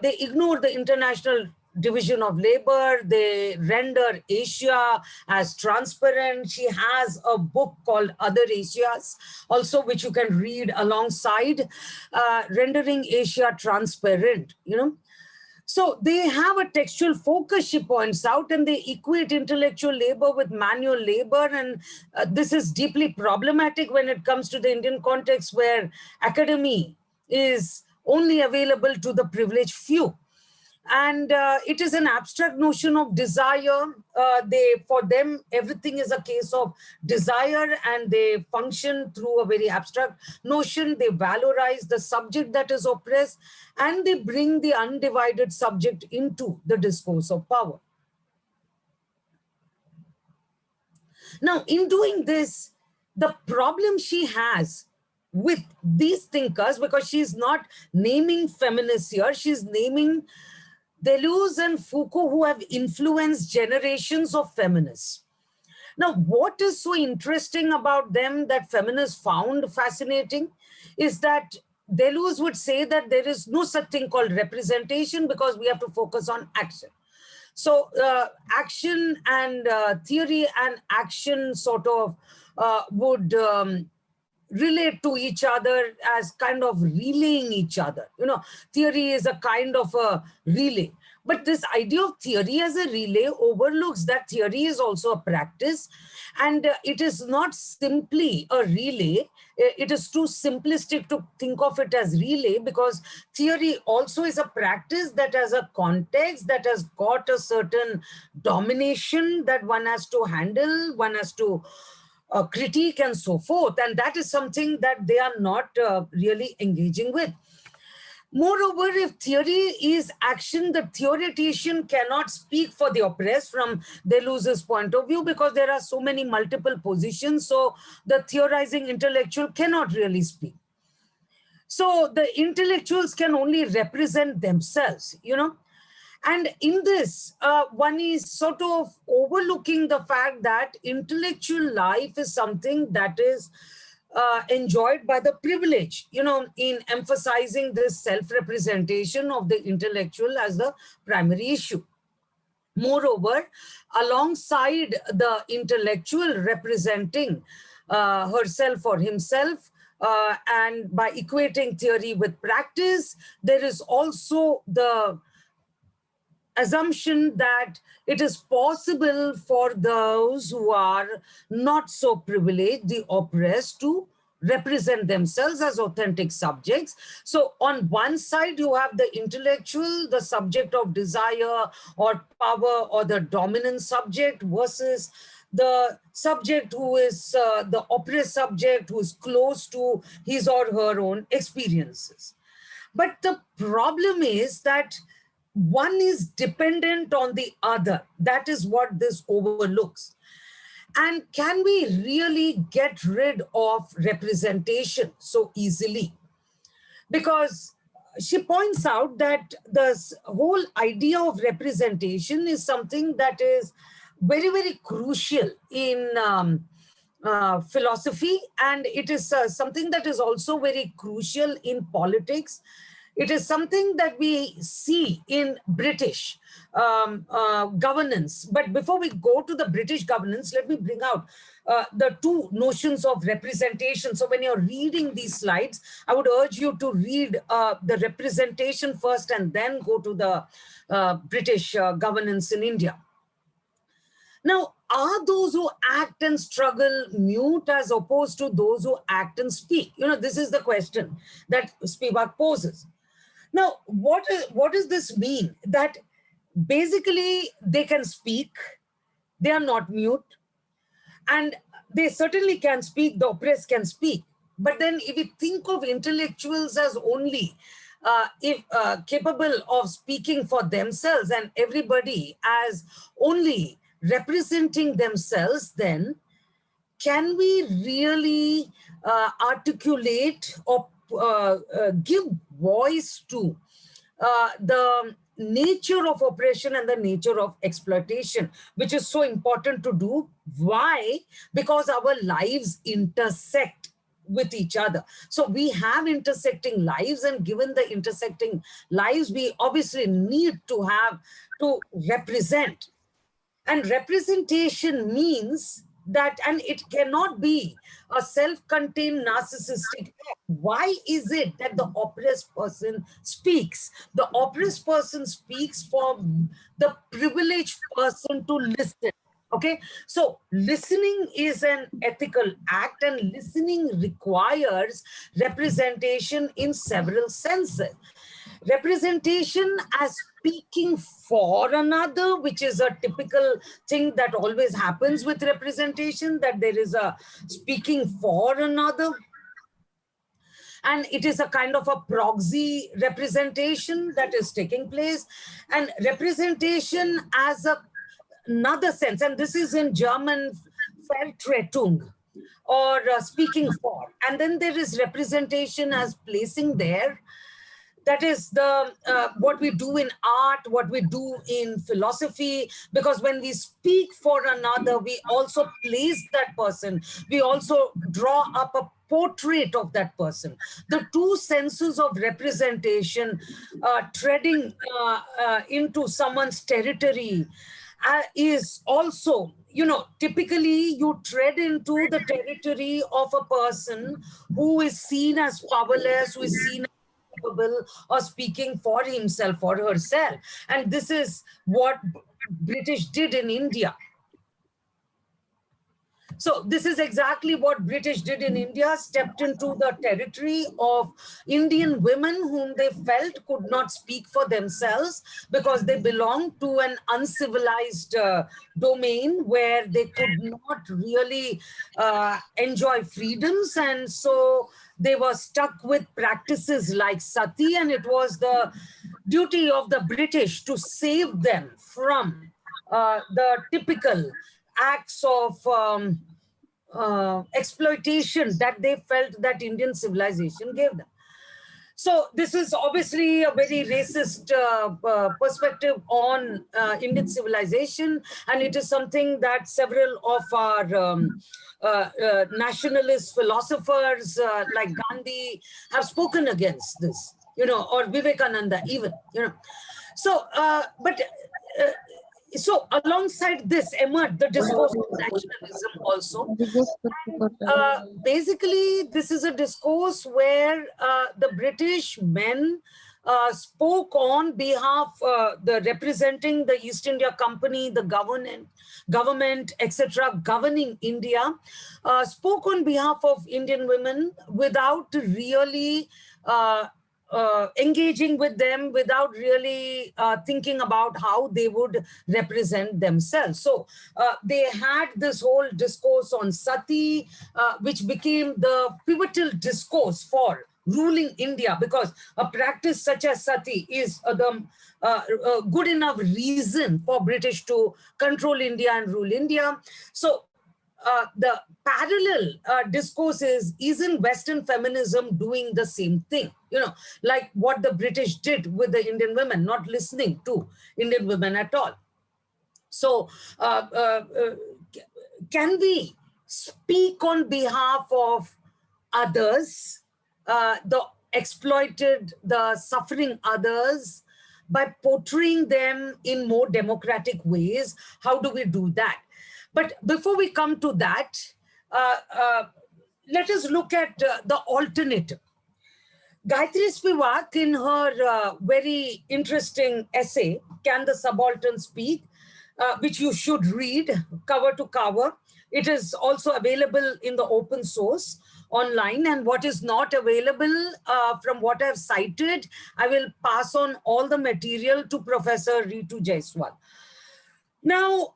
they ignore the international division of labor. They render Asia as transparent. She has a book called Other Asias, also, which you can read alongside, Rendering Asia Transparent, you know. So they have a textual focus, she points out, and they equate intellectual labor with manual labor. And this is deeply problematic when it comes to the Indian context, where academy is only available to the privileged few. And it is an abstract notion of desire. For them, everything is a case of desire, and they function through a very abstract notion. They valorize the subject that is oppressed, and they bring the undivided subject into the discourse of power. Now, in doing this, the problem she has with these thinkers, because she's not naming feminists here, she's naming Deleuze and Foucault, who have influenced generations of feminists. Now, what is so interesting about them that feminists found fascinating is that Deleuze would say that there is no such thing called representation because we have to focus on action. So action and theory and action sort of would relate to each other as kind of relaying each other. You know, theory is a kind of a relay. But this idea of theory as a relay overlooks that theory is also a practice, and it is not simply a relay. It is too simplistic to think of it as relay, because theory also is a practice that has a context, that has got a certain domination that one has to handle, one has to critique and so forth. And that is something that they are not really engaging with. Moreover, if theory is action, the theoretician cannot speak for the oppressed from Deleuze's point of view, because there are so many multiple positions. So the theorizing intellectual cannot really speak. So the intellectuals can only represent themselves, you know. And in this, one is sort of overlooking the fact that intellectual life is something that is enjoyed by the privileged, you know, in emphasizing this self-representation of the intellectual as the primary issue. Moreover, alongside the intellectual representing herself or himself, and by equating theory with practice, there is also the assumption that it is possible for those who are not so privileged, the oppressed, to represent themselves as authentic subjects. So on one side, you have the intellectual, the subject of desire or power, or the dominant subject, versus the subject who is the oppressed subject, who is close to his or her own experiences. But the problem is that one is dependent on the other. That is what this overlooks. And can we really get rid of representation so easily? Because she points out that the whole idea of representation is something that is very, very crucial in philosophy, and it is something that is also very crucial in politics. It is something that we see in British governance. But before we go to the British governance, let me bring out the two notions of representation. So when you're reading these slides, I would urge you to read the representation first and then go to the British governance in India. Now, are those who act and struggle mute as opposed to those who act and speak? You know, this is the question that Spivak poses. Now, what does this mean? That basically they can speak, they are not mute, and they certainly can speak, the oppressed can speak. But then if you think of intellectuals as only capable of speaking for themselves, and everybody as only representing themselves, then can we really articulate or give voice to the nature of oppression and the nature of exploitation, which is so important to do? Why? Because our lives intersect with each other. So we have intersecting lives, and given the intersecting lives, we obviously need to have to represent. And representation means that, and it cannot be a self-contained narcissistic act. Why is it that the oppressed person speaks? The oppressed person speaks for the privileged person to listen. Okay, so listening is an ethical act, and listening requires representation in several senses. Representation as speaking for another, which is a typical thing that always happens with representation, that there is a speaking for another. And it is a kind of a proxy representation that is taking place. And representation as another sense, and this is in German, Vertretung. or speaking for. And then there is representation as placing there. That is the what we do in art, what we do in philosophy, because when we speak for another, we also place that person. We also draw up a portrait of that person. The two senses of representation, treading into someone's territory, is also, typically you tread into the territory of a person who is seen as powerless, who is seen capable of speaking for himself or herself. And this is what British did in India. So this is exactly what British did in India, stepped into the territory of Indian women whom they felt could not speak for themselves because they belonged to an uncivilized domain where they could not really enjoy freedoms. And so they were stuck with practices like sati, and it was the duty of the British to save them from the typical acts of exploitation that they felt that Indian civilization gave them. So this is obviously a very racist perspective on Indian civilization, and it is something that several of our nationalist philosophers like Gandhi have spoken against this, or Vivekananda even, So, so alongside this emerged the discourse of nationalism also. Basically, this is a discourse where the British men spoke on behalf, the representing the East India Company, the government, etc., governing India, spoke on behalf of Indian women without really engaging with them, without really thinking about how they would represent themselves. So they had this whole discourse on sati, which became the pivotal discourse for ruling India, because a practice such as sati is the good enough reason for British to control India and rule India. So the parallel discourse is, isn't Western feminism doing the same thing? Like what the British did with the Indian women, not listening to Indian women at all. So can we speak on behalf of others, the exploited, the suffering others, by portraying them in more democratic ways? How do we do that? But before we come to that, let us look at the alternative. Gayatri Spivak, in her very interesting essay, Can the Subaltern Speak?, which you should read cover to cover. It is also available in the open source online, and what is not available from what I've cited, I will pass on all the material to Professor Ritu Jaiswal. Now,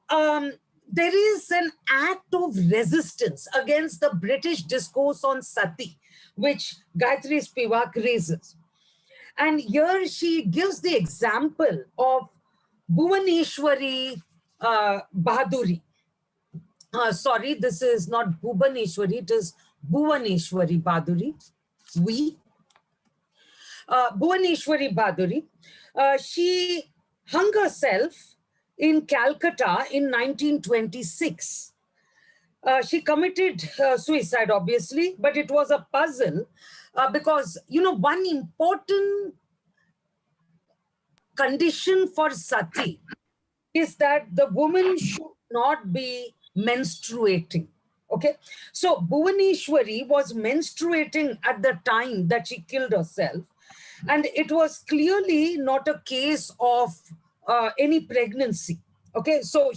there is an act of resistance against the British discourse on sati, which Gayatri Spivak raises. And here she gives the example of Bhuvaneshwari Bahaduri. Sorry, this is not Bhuvaneshwari, it is Bhuvaneshwari Bahaduri. Bhuvaneshwari Bahaduri. She hung herself in Calcutta in 1926. She committed suicide, obviously, but it was a puzzle because, one important condition for sati is that the woman should not be menstruating. Okay, so Bhuvaneshwari was menstruating at the time that she killed herself, and it was clearly not a case of any pregnancy. Okay, so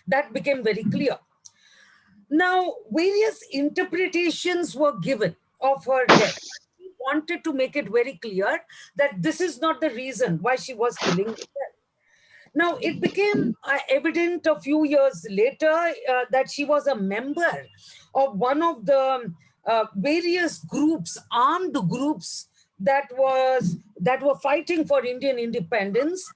that became very clear. Now, various interpretations were given of her death. She wanted to make it very clear that this is not the reason why she was killing herself. Now, it became evident a few years later that she was a member of one of the various groups, armed groups, that were fighting for Indian independence,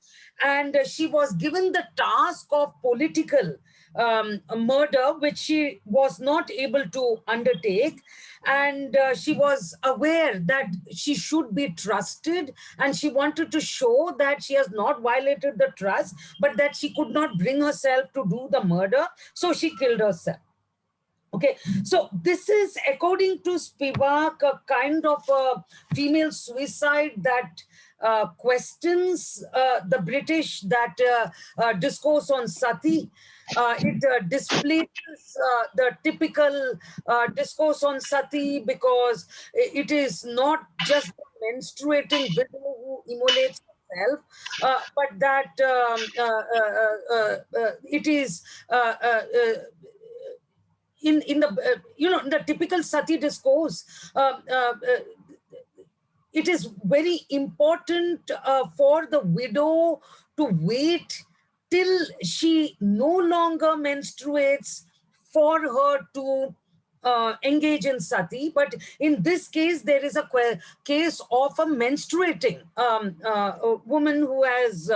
and she was given the task of political a murder which she was not able to undertake. And she was aware that she should be trusted, and she wanted to show that she has not violated the trust, but that she could not bring herself to do the murder. So she killed herself. Okay, so this is, according to Spivak, a kind of a female suicide that questions the British that discourse on sati. It displaces the typical discourse on sati, because it is not just the menstruating widow who immolates herself, but that it is in the in the typical sati discourse, it is very important for the widow to wait till she no longer menstruates for her to engage in sati. But in this case, there is a case of a menstruating a woman who has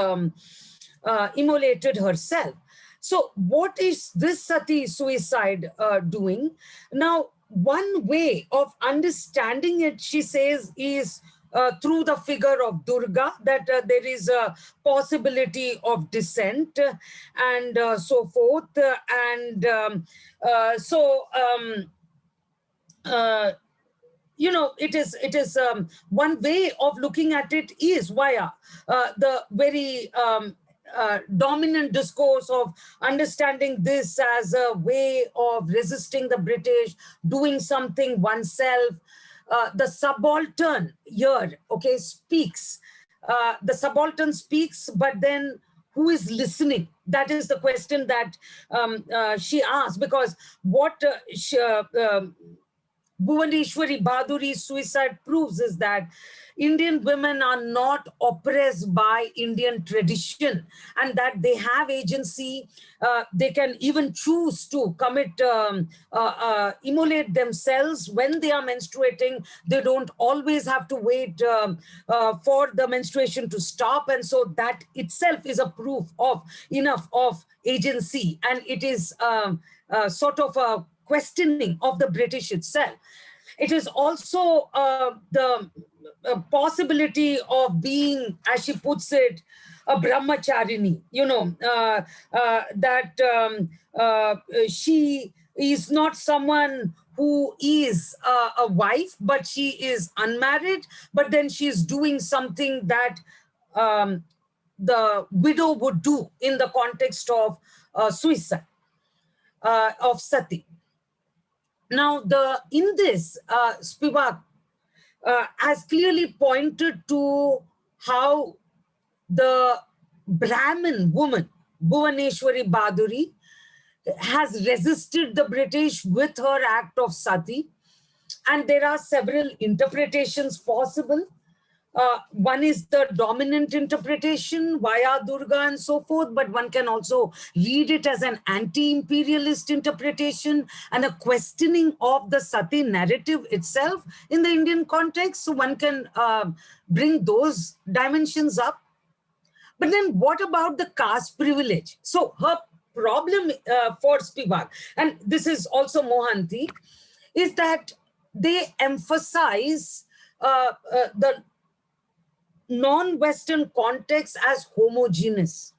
immolated herself. So what is this sati suicide doing? Now, one way of understanding it, she says, is through the figure of Durga, that there is a possibility of descent and so forth. And it is one way of looking at it is via the very dominant discourse of understanding this as a way of resisting the British, doing something oneself. The subaltern here, okay, speaks. The subaltern speaks, but then who is listening? That is the question that she asked, because what Bhuvaneshwari Baduri's suicide proves is that Indian women are not oppressed by Indian tradition, and that they have agency. They can even choose to commit, immolate themselves when they are menstruating. They don't always have to wait for the menstruation to stop. And so that itself is a proof of enough of agency. And it is sort of a questioning of the British itself. It is also the possibility of being, as she puts it, a brahmacharini, that she is not someone who is a wife, but she is unmarried, but then she is doing something that the widow would do in the context of suicide, of sati. Now, in this, Spivak has clearly pointed to how the Brahmin woman, Bhuvaneshwari Baduri, has resisted the British with her act of sati. And there are several interpretations possible. One is the dominant interpretation via Durga and so forth, but one can also read it as an anti-imperialist interpretation and a questioning of the sati narrative itself in the Indian context. So one can bring those dimensions up. But then what about the caste privilege? So her problem for Spivak, and this is also Mohanty, is that they emphasize the non-Western context as homogeneous.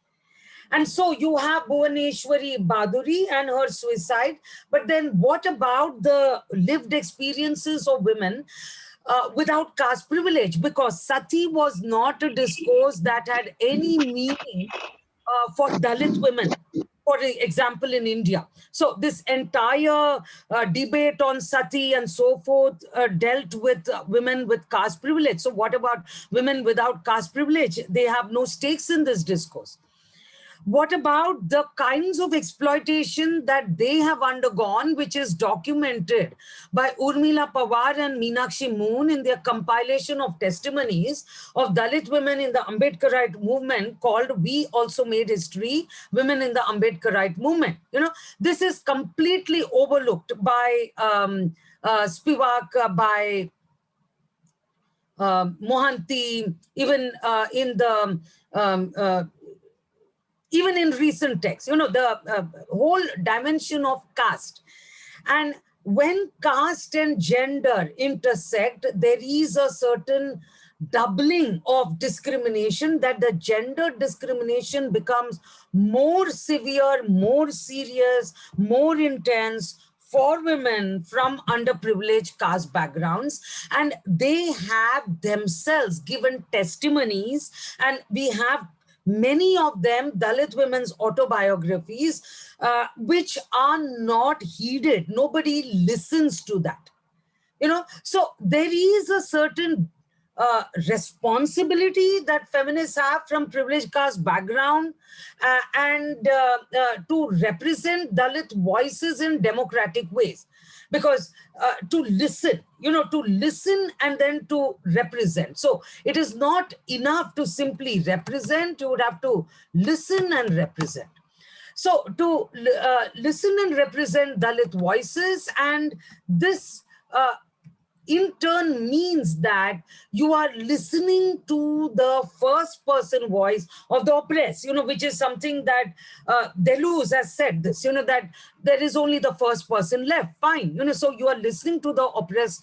And so you have Bhuvaneshwari Baduri and her suicide, but then what about the lived experiences of women without caste privilege? Because sati was not a discourse that had any meaning for Dalit women, for example, in India. So this entire debate on sati and so forth dealt with women with caste privilege. So what about women without caste privilege? They have no stakes in this discourse. What about the kinds of exploitation that they have undergone, which is documented by Urmila Pawar and Meenakshi Moon in their compilation of testimonies of Dalit women in the Ambedkarite movement called We Also Made History, Women in the Ambedkarite Movement. This is completely overlooked by Spivak, by Mohanty, even in the even in recent texts, the whole dimension of caste. And when caste and gender intersect, there is a certain doubling of discrimination, that the gender discrimination becomes more severe, more serious, more intense for women from underprivileged caste backgrounds. And they have themselves given testimonies, and we have many of them Dalit women's autobiographies, which are not heeded. Nobody listens to that. So there is a certain responsibility that feminists have from privileged caste background, and to represent Dalit voices in democratic ways. Because to listen and then to represent. So it is not enough to simply represent, you would have to listen and represent. So to listen and represent Dalit voices, and this in turn means that you are listening to the first person voice of the oppressed, which is something that Deleuze has said this, that there is only the first person left. Fine. So you are listening to the oppressed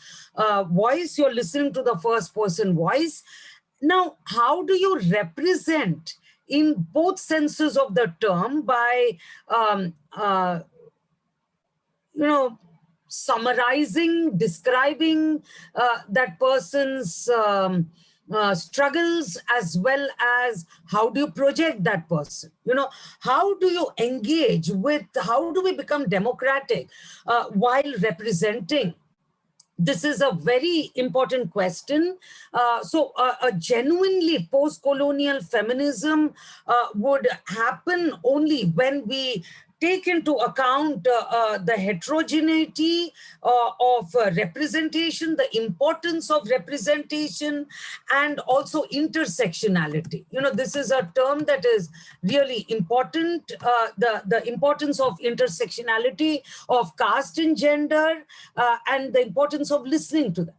voice, you're listening to the first person voice. Now, how do you represent in both senses of the term by, summarizing, describing that person's struggles, as well as how do you project that person? How do you engage with, how do we become democratic while representing? This is a very important question. So a genuinely post-colonial feminism would happen only when we take into account the heterogeneity of representation, the importance of representation, and also intersectionality. This is a term that is really important, the importance of intersectionality of caste and gender, and the importance of listening to them.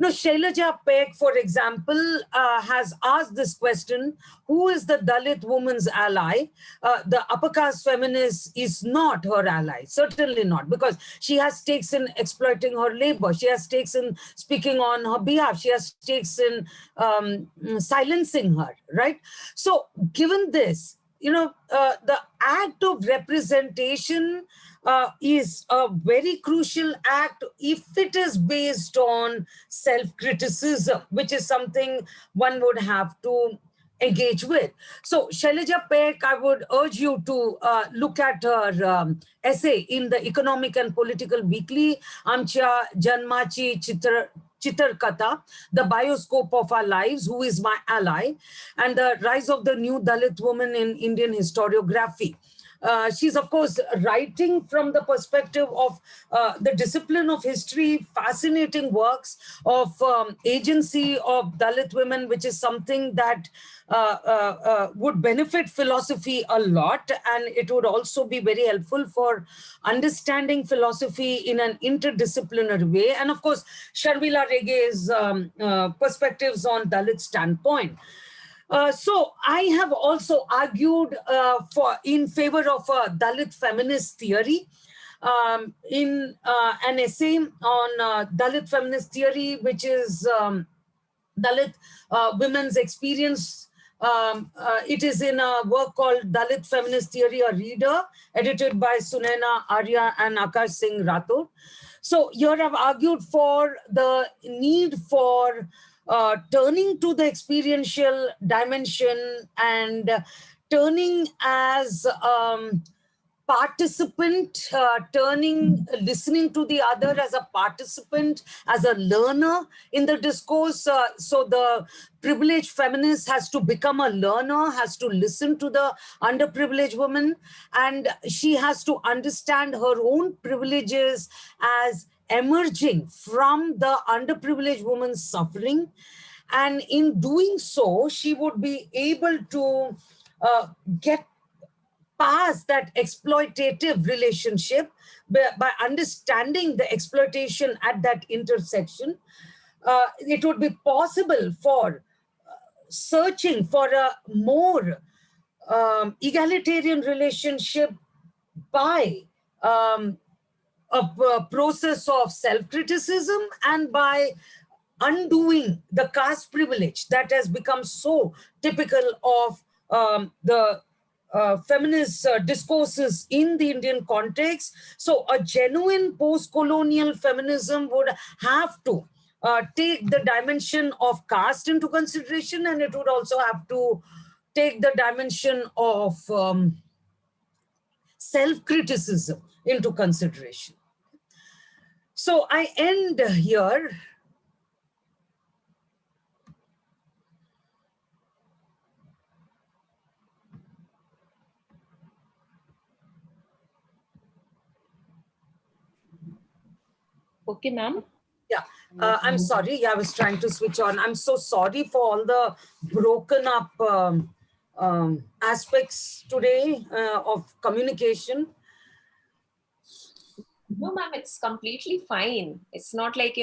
Shailaja Paik, for example, has asked this question: who is the Dalit woman's ally? The upper caste feminist is not her ally, certainly not, because she has stakes in exploiting her labor. She has stakes in speaking on her behalf. She has stakes in silencing her, right? So given this, the act of representation is a very crucial act if it is based on self-criticism, which is something one would have to engage with. So Shailaja Paik, I would urge you to look at her essay in the Economic and Political Weekly, Amcha Janmachi Chitar Katha, the bioscope of our lives, who is my ally, and the rise of the new Dalit woman in Indian historiography. She's, of course, writing from the perspective of the discipline of history, fascinating works of agency of Dalit women, which is something that would benefit philosophy a lot, and it would also be very helpful for understanding philosophy in an interdisciplinary way. And of course, Sharmila Rege's perspectives on Dalit standpoint. So I have also argued in favor of Dalit feminist theory in an essay on Dalit feminist theory, which is Dalit women's experience. It is in a work called Dalit Feminist Theory, a Reader, edited by Sunaina Arya and Akash Singh Rathod. So here I've argued for the need for turning to the experiential dimension and turning as participant, listening to the other as a participant, as a learner in the discourse. So the privileged feminist has to become a learner, has to listen to the underprivileged woman, and she has to understand her own privileges as emerging from the underprivileged woman's suffering. And in doing so, she would be able to get past that exploitative relationship by understanding the exploitation at that intersection. It would be possible for searching for a more egalitarian relationship by a process of self-criticism and by undoing the caste privilege that has become so typical of the feminist discourses in the Indian context. So a genuine post-colonial feminism would have to take the dimension of caste into consideration, and it would also have to take the dimension of self-criticism into consideration. So I end here. Okay, ma'am. Yeah, I'm sorry. Yeah, I was trying to switch on. I'm so sorry for all the broken up aspects today of communication. No, ma'am, it's completely fine. It's not like,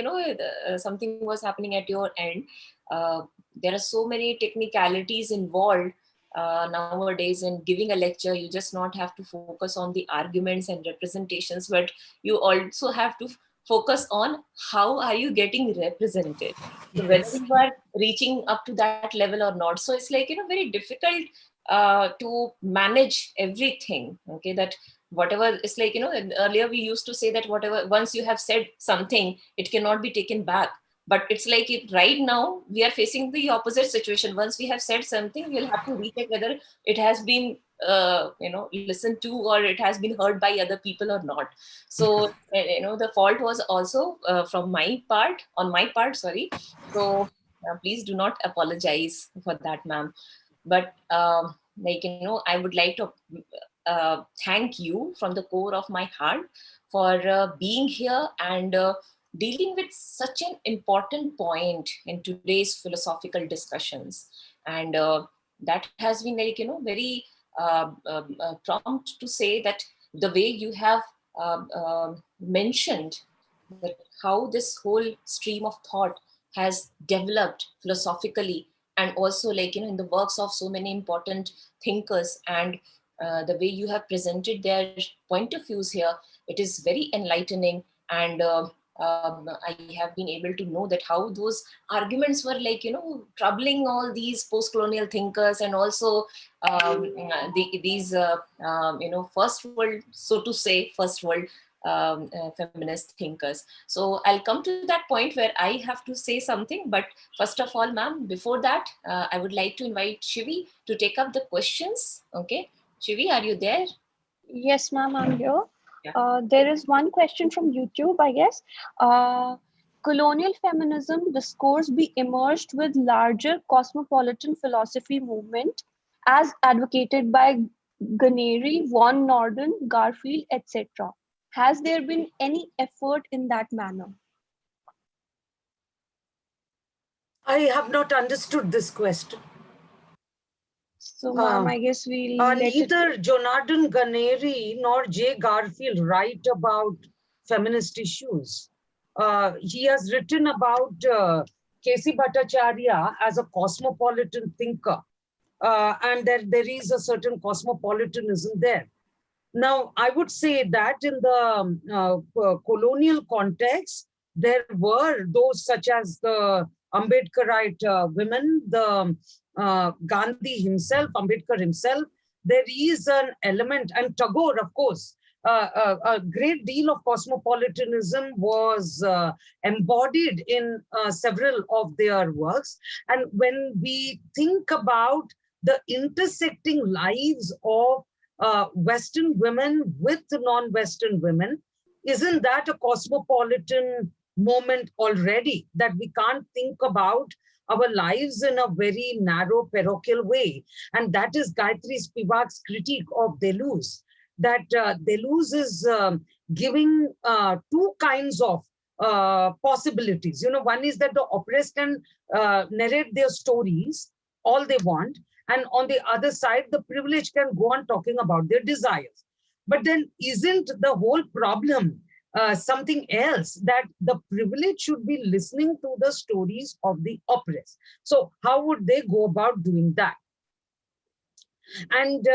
something was happening at your end. There are so many technicalities involved nowadays in giving a lecture. You just not have to focus on the arguments and representations, but you also have to focus on how are you getting represented. So whether Yes. you are reaching up to that level or not. So it's like, very difficult to manage everything. Okay, that whatever it's like, earlier we used to say that whatever, once you have said something, it cannot be taken back. But it's like right now we are facing the opposite situation. Once we have said something, we'll have to recheck whether it has been listened to, or it has been heard by other people or not. So the fault was also from my part, on my part, sorry. So please do not apologize for that, ma'am. But I would like to thank you from the core of my heart for being here and dealing with such an important point in today's philosophical discussions. And that has been like, very prompt to say that the way you have mentioned that how this whole stream of thought has developed philosophically, and also like, in the works of so many important thinkers, and the way you have presented their point of views here, it is very enlightening. And I have been able to know that how those arguments were like, troubling all these post-colonial thinkers, and also these first world, so to say, first world feminist thinkers. So I'll come to that point where I have to say something. But first of all, ma'am, before that, I would like to invite Shivi to take up the questions. Okay. Shivi, are you there? Yes, ma'am, I'm here. Yeah. There is one question from YouTube, I guess. Colonial feminism discourse be emerged with larger cosmopolitan philosophy movement as advocated by Ganeri, Von Norden, Garfield, etc. Has there been any effort in that manner? I have not understood this question. So, ma'am, I guess we'll let neither Jonathan Ganeri nor J. Garfield write about feminist issues. He has written about K.C. Bhattacharya as a cosmopolitan thinker, and there is a certain cosmopolitanism there. Now, I would say that in the colonial context, there were those such as the Ambedkarite women, the Gandhi himself, Ambedkar himself. There is an element, and Tagore, of course, a great deal of cosmopolitanism was embodied in several of their works. And when we think about the intersecting lives of Western women with non-Western women, isn't that a cosmopolitan moment already, that we can't think about our lives in a very narrow parochial way? And that is Gayatri Spivak's critique of Deleuze, that Deleuze is giving two kinds of possibilities. One is that the oppressed can narrate their stories all they want, and on the other side, the privileged can go on talking about their desires. But then isn't the whole problem something else, that the privileged should be listening to the stories of the oppressed? So how would they go about doing that? And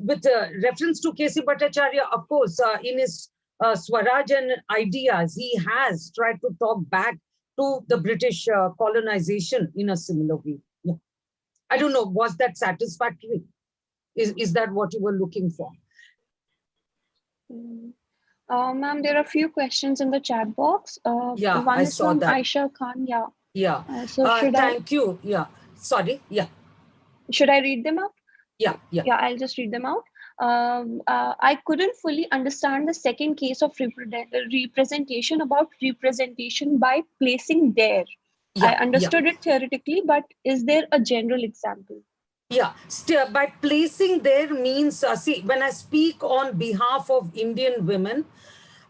with reference to K.C. Bhattacharya, of course, in his Swaraj and Ideas, he has tried to talk back to the British colonization in a similar way. Yeah. I don't know, was that satisfactory? Is that what you were looking for? Ma'am, there are a few questions in the chat box. Yeah, one I is saw from that. Aisha Khan. Yeah. Yeah. So thank you. Yeah. Sorry. Yeah. Should I read them out? Yeah. Yeah. Yeah, I'll just read them out. I couldn't fully understand the second case of representation about representation by placing there. Yeah, I understood it theoretically, but is there a general example? Yeah, by placing there means, see, when I speak on behalf of Indian women,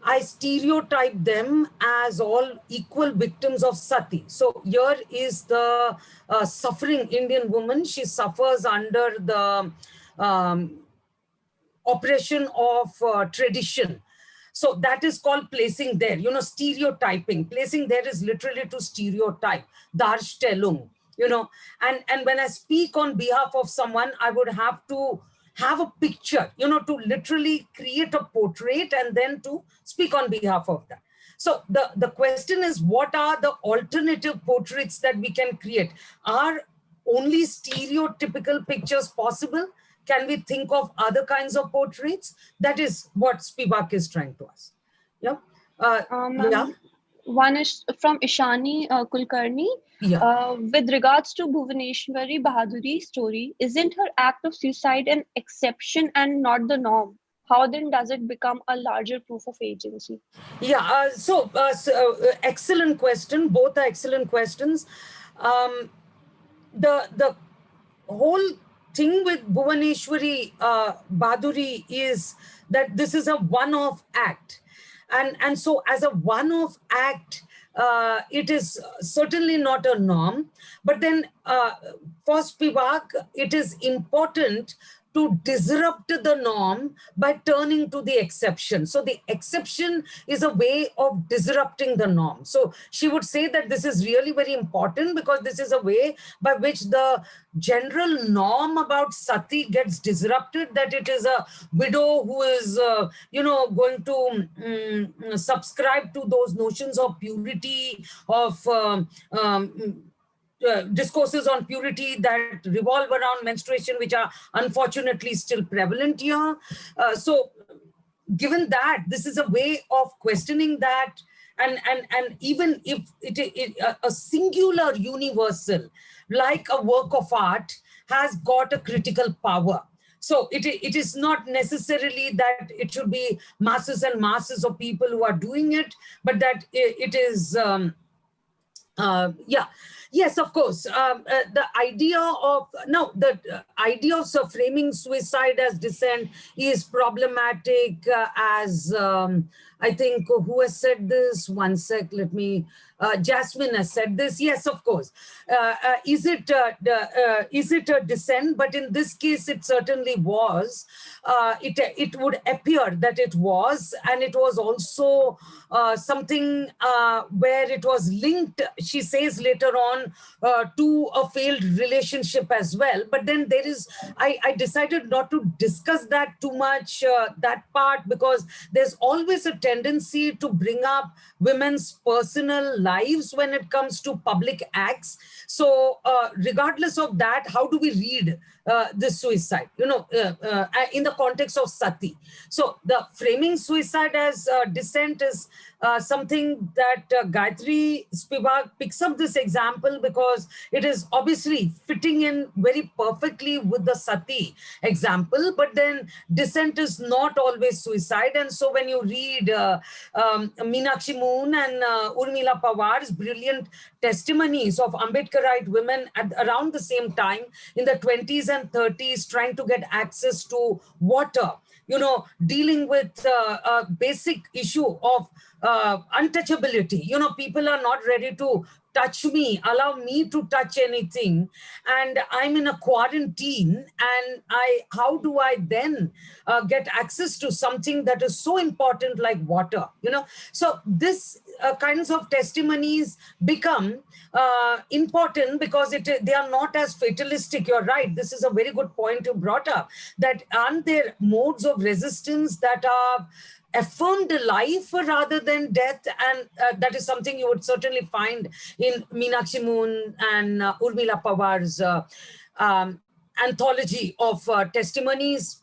I stereotype them as all equal victims of sati. So here is the suffering Indian woman. She suffers under the oppression of tradition. So that is called placing there, stereotyping. Placing there is literally to stereotype, Darstellung, and when I speak on behalf of someone, I would have to have a picture, to literally create a portrait and then to speak on behalf of that. So the question is, what are the alternative portraits that we can create? Are only stereotypical pictures possible? Can we think of other kinds of portraits? That is what Spivak is trying to ask. Yeah. Yeah. One is from Ishani Kulkarni. Yeah. With regards to Bhuvaneshwari Bahaduri's story, isn't her act of suicide an exception and not the norm? How then does it become a larger proof of agency? Yeah, excellent question. Both are excellent questions. The whole thing with Bhuvaneshwari Baduri is that this is a one-off act. And so as a one-off act, it is certainly not a norm. But then for Spivak, it is important to disrupt the norm by turning to the exception. So the exception is a way of disrupting the norm. So she would say that this is really very important because this is a way by which the general norm about sati gets disrupted, that it is a widow who is, going to subscribe to those notions of purity, of discourses on purity that revolve around menstruation, which are unfortunately still prevalent here. So given that, this is a way of questioning that, and even if a singular universal, like a work of art, has got a critical power. So it is not necessarily that it should be masses and masses of people who are doing it, but that it is... Yes, of course. The idea of framing suicide as dissent is problematic. As I think, who has said this? One sec. Let me. Jasmine has said this. Yes, of course. Is it a dissent? But in this case, it certainly was. It would appear that it was, and it was also something where it was linked, she says later on, to a failed relationship as well. But then there is, I decided not to discuss that too much, that part, because there's always a tendency to bring up women's personal lives when it comes to public acts. So regardless of that, how do we read this suicide, in the context of sati? So the framing suicide as dissent is something that Gayatri Spivak picks up this example because it is obviously fitting in very perfectly with the sati example. But then dissent is not always suicide. And so when you read Meenakshi Moon and Urmila Pawar's brilliant testimonies of Ambedkarite women at around the same time in the 20s and 30s, trying to get access to water, dealing with a basic issue of untouchability. People are not ready to touch me, allow me to touch anything, and I'm in a quarantine, and how do I then get access to something that is so important like water, So this kinds of testimonies become important because they are not as fatalistic. You're right. This is a very good point you brought up, that aren't there modes of resistance that are affirmed life rather than death, and that is something you would certainly find in Meenakshi Moon and Urmila Pawar's anthology of testimonies.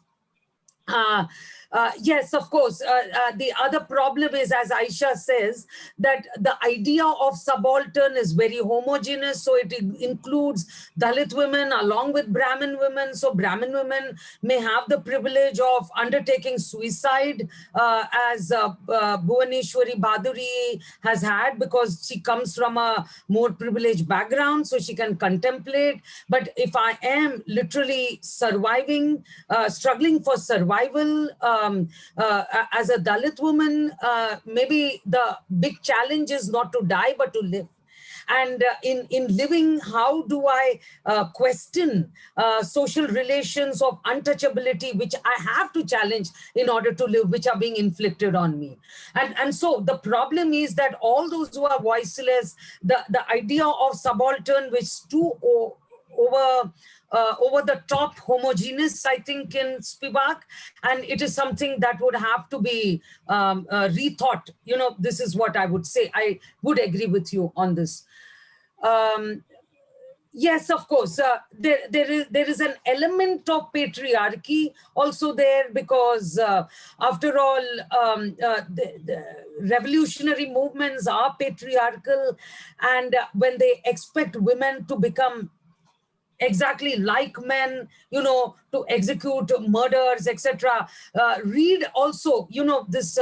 Yes, of course. The other problem is, as Aisha says, that the idea of subaltern is very homogeneous. So it includes Dalit women along with Brahmin women. So Brahmin women may have the privilege of undertaking suicide, as Bhuvaneshwari Bhaduri has had, because she comes from a more privileged background, so she can contemplate. But if I am literally surviving, struggling for survival, as a Dalit woman, maybe the big challenge is not to die, but to live. And in living, how do I question social relations of untouchability, which I have to challenge in order to live, which are being inflicted on me? And so the problem is that all those who are voiceless, the idea of subaltern, which is too over the top homogeneous, I think, in Spivak, and it is something that would have to be rethought. This is what I would say. I would agree with you on this. Yes, of course, there is an element of patriarchy also there, because after all, the revolutionary movements are patriarchal, and when they expect women to become exactly like men, to execute murders, etc. Read also, this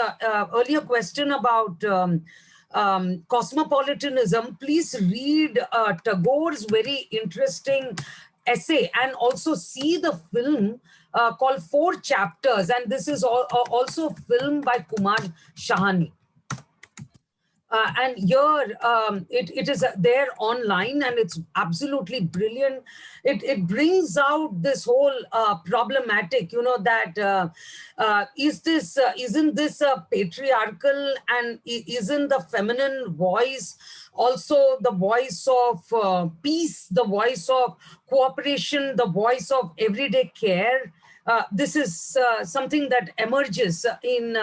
earlier question about cosmopolitanism. Please read Tagore's very interesting essay, and also see the film called 4 Chapters. And this is also a film by Kumar Shahani. And here it is there online, and it's absolutely brilliant. It brings out this whole problematic, that isn't this patriarchal, and isn't the feminine voice also the voice of peace, the voice of cooperation, the voice of everyday care? This is something that emerges in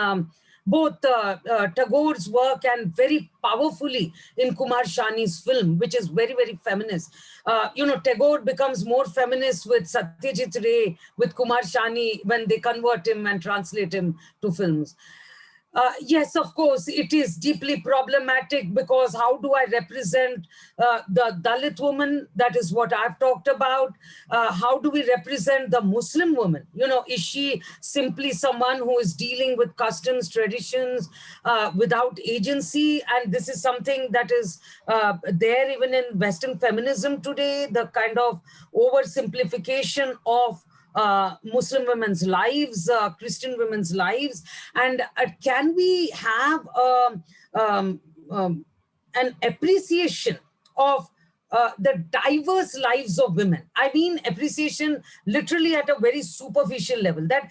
both Tagore's work and very powerfully in Kumar Shahani's film, which is very, very feminist. Tagore becomes more feminist with Satyajit Ray, with Kumar Shahani, when they convert him and translate him to films. Yes, of course, it is deeply problematic, because how do I represent the Dalit woman? That is what I've talked about. How do we represent the Muslim woman? Is she simply someone who is dealing with customs, traditions, without agency? And this is something that is there even in Western feminism today, the kind of oversimplification of Muslim women's lives, Christian women's lives. And can we have an appreciation of the diverse lives of women? I mean, appreciation literally at a very superficial level, that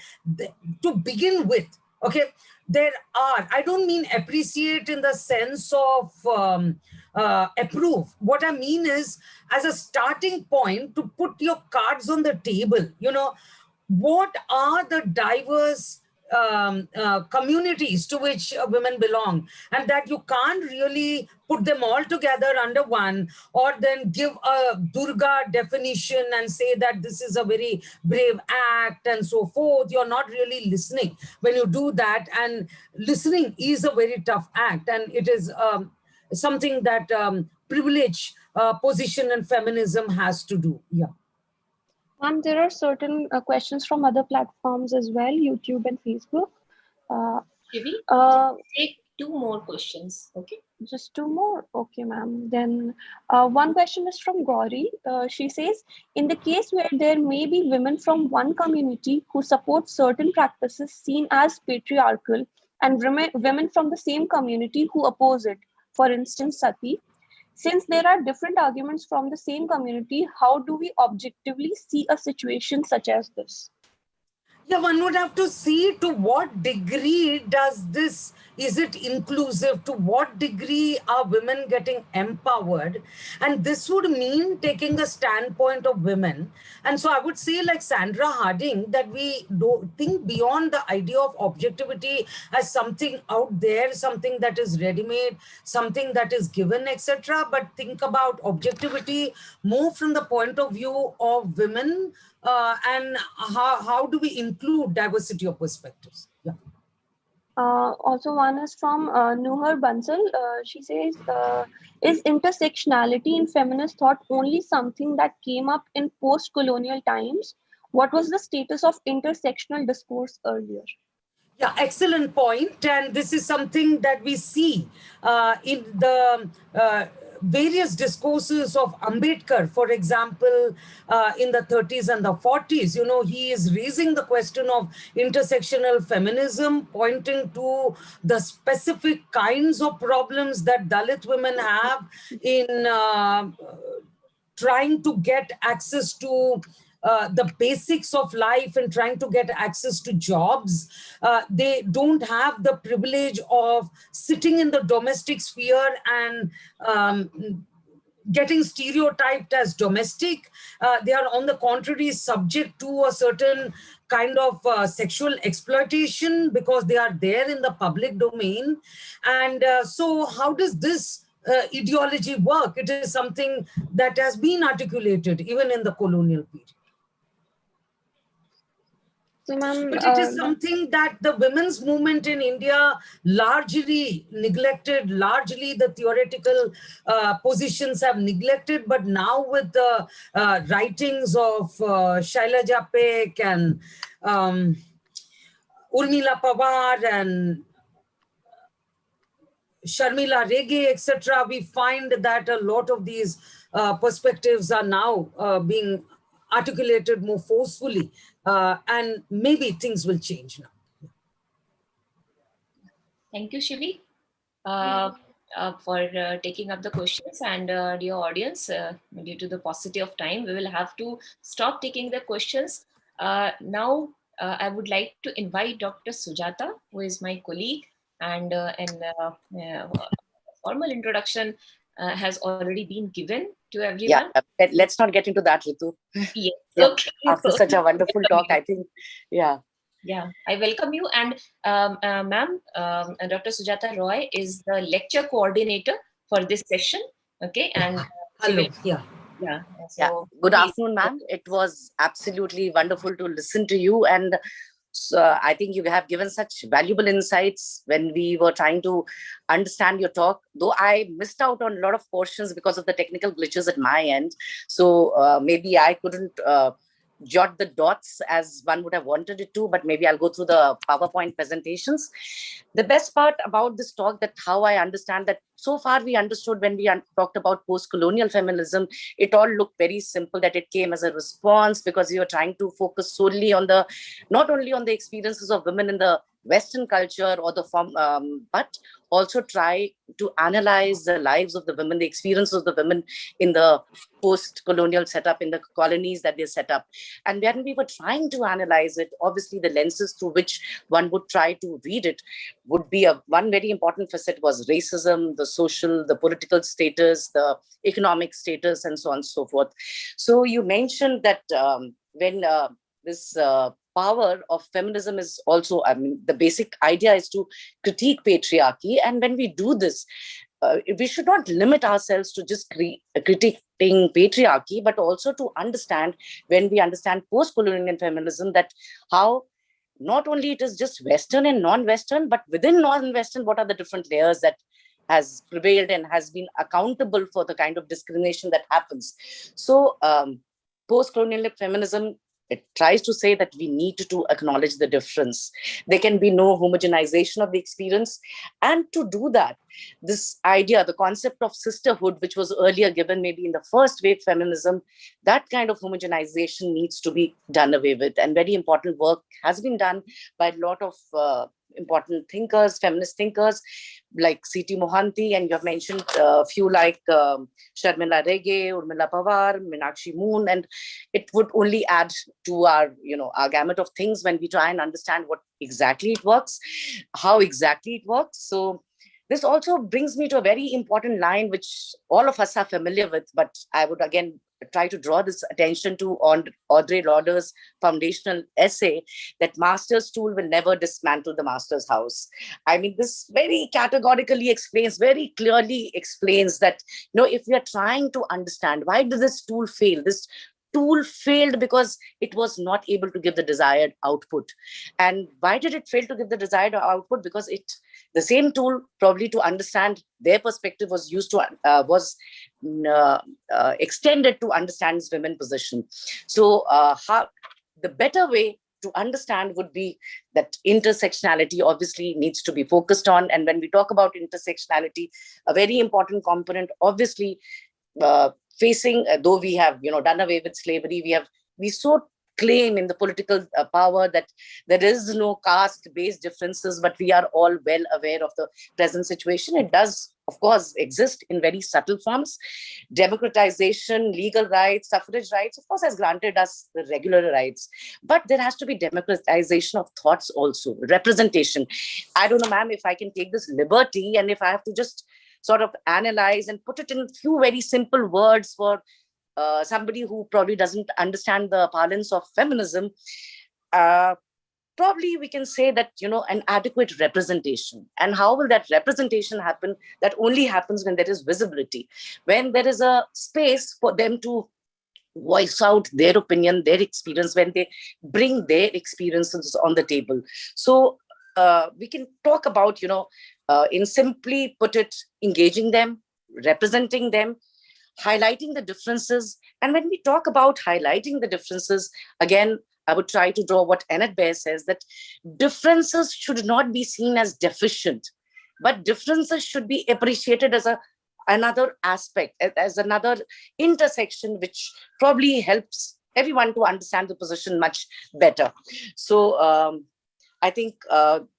to begin with, okay, there are, I don't mean appreciate in the sense of approve. What I mean is, as a starting point, to put your cards on the table, what are the diverse communities to which women belong, and that you can't really put them all together under one, or then give a Durga definition and say that this is a very brave act and so forth. You're not really listening when you do that, and listening is a very tough act, and it is something that privilege position and feminism has to do. Yeah. There are certain questions from other platforms as well, YouTube and Facebook. Shivi, take 2 more questions, okay? Just 2 more? Okay, ma'am. Then one question is from Gauri. She says, in the case where there may be women from one community who support certain practices seen as patriarchal, and women from the same community who oppose it, for instance, sati, Since there are different arguments from the same community, how do we objectively see a situation such as this? Yeah, one would have to see to what degree is it inclusive? To what degree are women getting empowered? And this would mean taking a standpoint of women. And so I would say, like Sandra Harding, that we do think beyond the idea of objectivity as something out there, something that is ready-made, something that is given, etc. But think about objectivity more from the point of view of women, and how do we include diversity of perspectives? Yeah. Also, one is from Nuhar Bansal. She says, is intersectionality in feminist thought only something that came up in post-colonial times? What was the status of intersectional discourse earlier? Yeah, excellent point. And this is something that we see in the various discourses of Ambedkar, for example, in the 30s and the 40s. You know, he is raising the question of intersectional feminism, pointing to the specific kinds of problems that Dalit women have in trying to get access to the basics of life and trying to get access to jobs. They don't have the privilege of sitting in the domestic sphere and getting stereotyped as domestic. They are, on the contrary, subject to a certain kind of sexual exploitation because they are there in the public domain. And so how does this ideology work? It is something that has been articulated even in the colonial period. So, But it is something that the women's movement in India largely neglected, largely the theoretical positions have neglected. But now with the writings of Shailaja Paik and Urmila Pawar and Sharmila Rege, etc., we find that a lot of these perspectives are now being articulated more forcefully, and maybe things will change now. Thank you, Shivi, for taking up the questions. And dear audience, due to the paucity of time, we will have to stop taking the questions. Now, I would like to invite Dr. Sujata, who is my colleague, and formal introduction has already been given to everyone. Yeah, let's not get into that, Ritu. Yes. Yeah, Okay. after such a wonderful talk, I think, yeah. Yeah, I welcome you. And ma'am, Dr. Sujata Roy is the lecture coordinator for this session. Okay, and Hello. Yeah. Yeah. So Yeah. Good afternoon, ma'am. It was absolutely wonderful to listen to you. And I think you have given such valuable insights when we were trying to understand your talk, though I missed out on a lot of portions because of the technical glitches at my end. So maybe I couldn't jot the dots as one would have wanted it to, but maybe I'll go through the PowerPoint presentations. The best part about this talk, that how I understand that so far we understood when we talked about post-colonial feminism, it all looked very simple, that it came as a response because we were trying to focus solely on the, not only on the experiences of women in the Western culture or the form, but also try to analyze the lives of the women, the experiences of the women in the post-colonial setup, in the colonies that they set up. And when we were trying to analyze it, obviously the lenses through which one would try to read it would be one very important facet was racism, the social, the political status, the economic status, and so on and so forth. So you mentioned that when this power of feminism is also, I mean, the basic idea is to critique patriarchy. And when we do this, we should not limit ourselves to just critiquing patriarchy, but also to understand, when we understand post-colonial feminism, that how not only it is just Western and non-Western, but within non-Western, what are the different layers that has prevailed and has been accountable for the kind of discrimination that happens. So post-colonial feminism, it tries to say that we need to acknowledge the difference. There can be no homogenization of the experience. And to do that, this idea, the concept of sisterhood, which was earlier given maybe in the first wave feminism, that kind of homogenization needs to be done away with. And very important work has been done by a lot of important thinkers, feminist thinkers like C.T. Mohanty, and you have mentioned a few like Sharmila Rege, Urmila Pawar, Meenakshi Moon, and it would only add to our, our gamut of things when we try and understand what exactly it works, how exactly it works. So this also brings me to a very important line, which all of us are familiar with, but I would again try to draw this attention to on Audre Lorde's foundational essay that master's tool will never dismantle the master's house. I mean, this very categorically explains, very clearly explains that, if we are trying to understand why did this tool fail, this tool failed because it was not able to give the desired output. And why did it fail to give the desired output? Because the same tool, probably to understand their perspective, was used to extended to understand women's position. So the better way to understand would be that intersectionality obviously needs to be focused on. And when we talk about intersectionality, a very important component, obviously, facing, though we have done away with slavery, we so claim in the political power that there is no caste-based differences, but we are all well aware of the present situation. It does, of course, exist in very subtle forms. Democratization, legal rights, suffrage rights, of course, has granted us the regular rights, but there has to be democratization of thoughts also, representation. I don't know, ma'am, if I can take this liberty, and if I have to just sort of analyze and put it in a few very simple words for somebody who probably doesn't understand the parlance of feminism, probably we can say that, an adequate representation. And how will that representation happen? That only happens when there is visibility, when there is a space for them to voice out their opinion, their experience, when they bring their experiences on the table. So we can talk about, in simply put it, engaging them, representing them, highlighting the differences. And when we talk about highlighting the differences, again, I would try to draw what Annette Bear says, that differences should not be seen as deficient, but differences should be appreciated as another aspect, as another intersection, which probably helps everyone to understand the position much better. So I think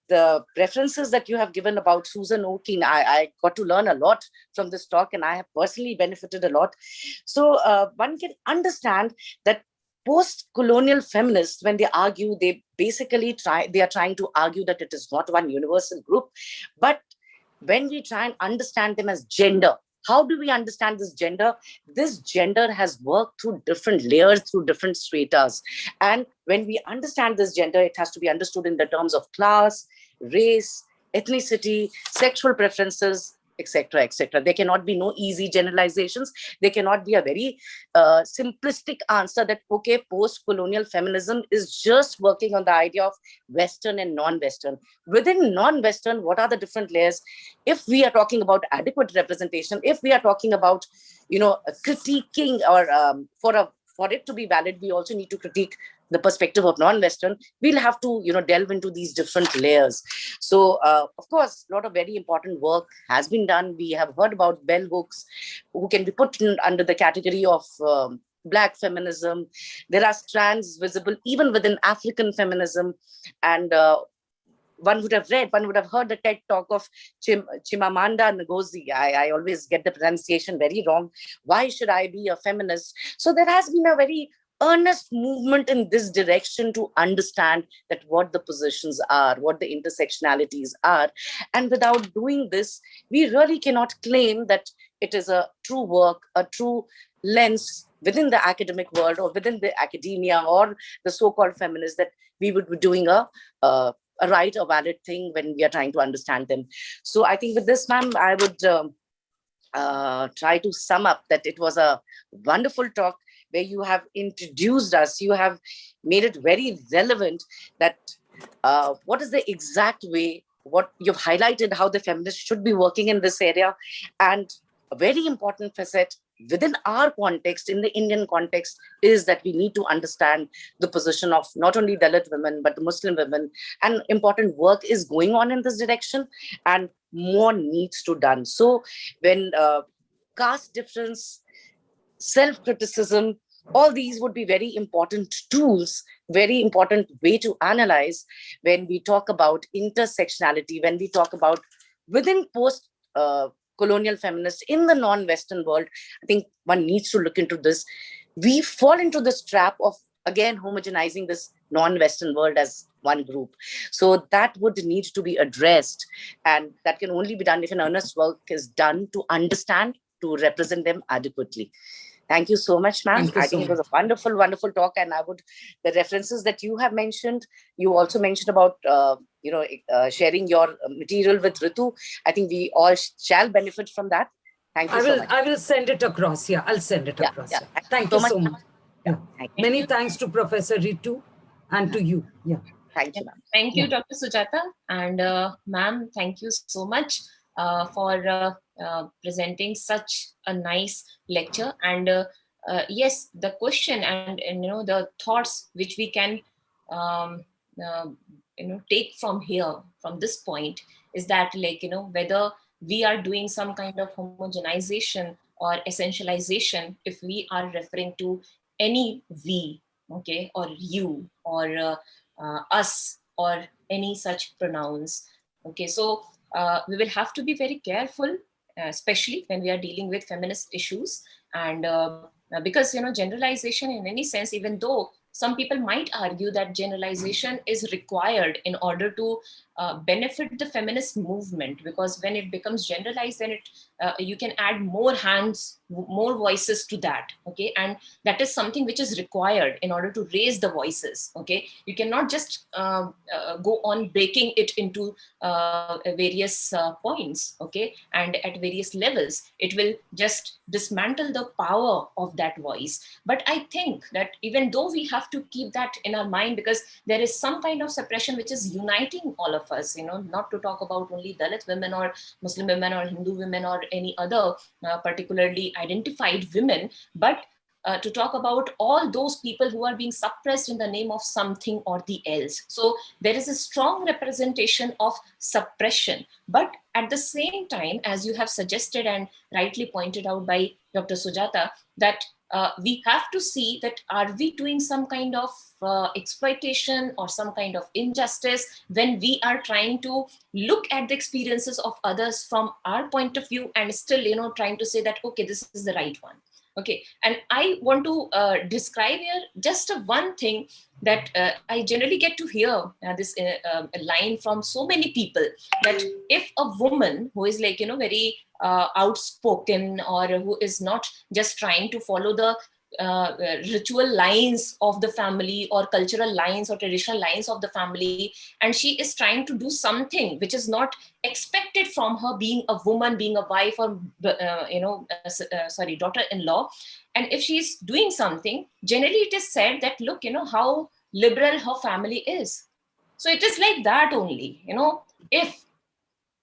the references that you have given about Susan Orkin, I got to learn a lot from this talk, and I have personally benefited a lot. So one can understand that post-colonial feminists, when they argue, they basically are trying to argue that it is not one universal group. But when we try and understand them as gender, how do we understand this gender? This gender has worked through different layers, through different stratas. And when we understand this gender, it has to be understood in the terms of class, race, ethnicity, sexual preferences, etc., etc. There cannot be no easy generalizations. There cannot be a very simplistic answer that, okay, post-colonial feminism is just working on the idea of Western and non-Western. Within non-Western, what are the different layers? If we are talking about adequate representation, if we are talking about, critiquing, or for it to be valid, we also need to critique the perspective of non-Western. We'll have to, delve into these different layers. So, of course, a lot of very important work has been done. We have heard about bell hooks, who can be put under the category of Black feminism. There are strands visible even within African feminism. And one would have heard the TED talk of Chimamanda Ngozi. I always get the pronunciation very wrong. Why should I be a feminist? So there has been a very earnest movement in this direction to understand that what the positions are, what the intersectionalities are. And without doing this, we really cannot claim that it is a true work, a true lens within the academic world or within the academia or the so-called feminists, that we would be doing a right or valid thing when we are trying to understand them. So I think with this, ma'am, I would try to sum up that it was a wonderful talk where you have introduced us, you have made it very relevant that what is the exact way, what you've highlighted, how the feminists should be working in this area. And a very important facet within our context, in the Indian context, is that we need to understand the position of not only Dalit women, but Muslim women. And important work is going on in this direction, and more needs to be done. So when caste difference, self-criticism, All these would be very important tools, very important way to analyze when we talk about intersectionality, when we talk about within post-colonial feminists in the non-Western world. I think one needs to look into this. We fall into this trap of, again, homogenizing this non-Western world as one group. So that would need to be addressed. And that can only be done if an earnest work is done to understand, to represent them adequately. Thank you so much, ma'am. Thank you I so think it was a much. wonderful, wonderful talk. And the references that you have mentioned, you also mentioned about, sharing your material with Ritu. I think we all shall benefit from that. Thank you so much. I will send it across. Yeah, I'll send it across. Yeah. Yeah. Thank you so much. Yeah, Yeah. thank you. Many thanks to Professor Ritu and to you. Yeah. Thank you, ma'am. Thank you, Dr. Sujata. And ma'am, thank you so much for presenting such a nice lecture. And yes, the question and the thoughts which we can uh, take from here, from this point, is that whether we are doing some kind of homogenization or essentialization if we are referring to any we, okay, or you, or us, or any such pronouns. Okay, so we will have to be very careful, especially when we are dealing with feminist issues. And because generalization in any sense, even though some people might argue that generalization is required in order to benefit the feminist movement, because when it becomes generalized, then you can add more hands, more voices to that. Okay, and that is something which is required in order to raise the voices. Okay, you cannot just go on breaking it into various points. Okay, and at various levels, it will just dismantle the power of that voice. But I think that even though we have to keep that in our mind, because there is some kind of suppression which is uniting all of us, not to talk about only Dalit women or Muslim women or Hindu women or any other particularly identified women, but to talk about all those people who are being suppressed in the name of something or the else. So there is a strong representation of suppression. But at the same time, as you have suggested and rightly pointed out by Dr. Sujata, that we have to see that are we doing some kind of exploitation or some kind of injustice when we are trying to look at the experiences of others from our point of view and still trying to say that, okay, this is the right one. Okay, and I want to describe here just one thing that I generally get to hear this line from so many people, that if a woman who is very outspoken, or who is not just trying to follow the ritual lines of the family or cultural lines or traditional lines of the family, and she is trying to do something which is not expected from her, being a woman, being a wife, or daughter-in-law, and if she's doing something, generally it is said that, look, how liberal her family is. So it is like that only. If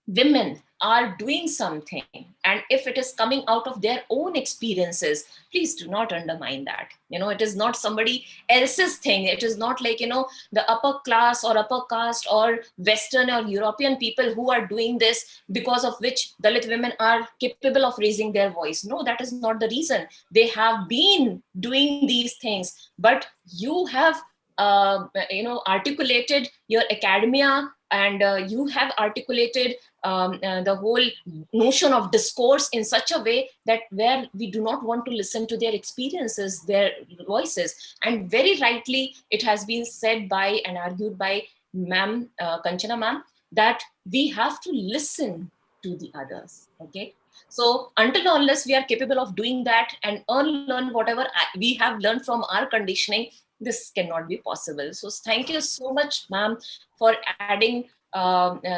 women are doing something, and if it is coming out of their own experiences, please do not undermine that. It is not somebody else's thing. It is not like the upper class or upper caste or Western or European people who are doing this, because of which Dalit women are capable of raising their voice. No, that is not the reason. They have been doing these things, but you have articulated your academia, and you have articulated the whole notion of discourse in such a way that where we do not want to listen to their experiences, their voices. And very rightly, it has been said by and argued by ma'am, Kanchana ma'am, that we have to listen to the others. Okay. So until unless we are capable of doing that and unlearn whatever we have learned from our conditioning, this cannot be possible. So thank you so much, ma'am, for adding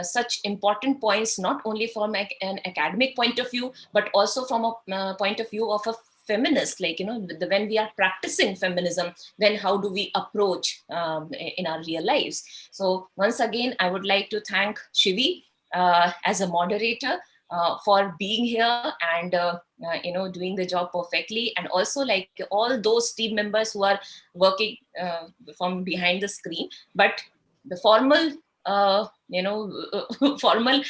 such important points, not only from an academic point of view, but also from a point of view of a feminist, when we are practicing feminism, then how do we approach in our real lives? So once again, I would like to thank Shivi as a moderator for being here and doing the job perfectly, and also like all those team members who are working from behind the screen. But the formal formal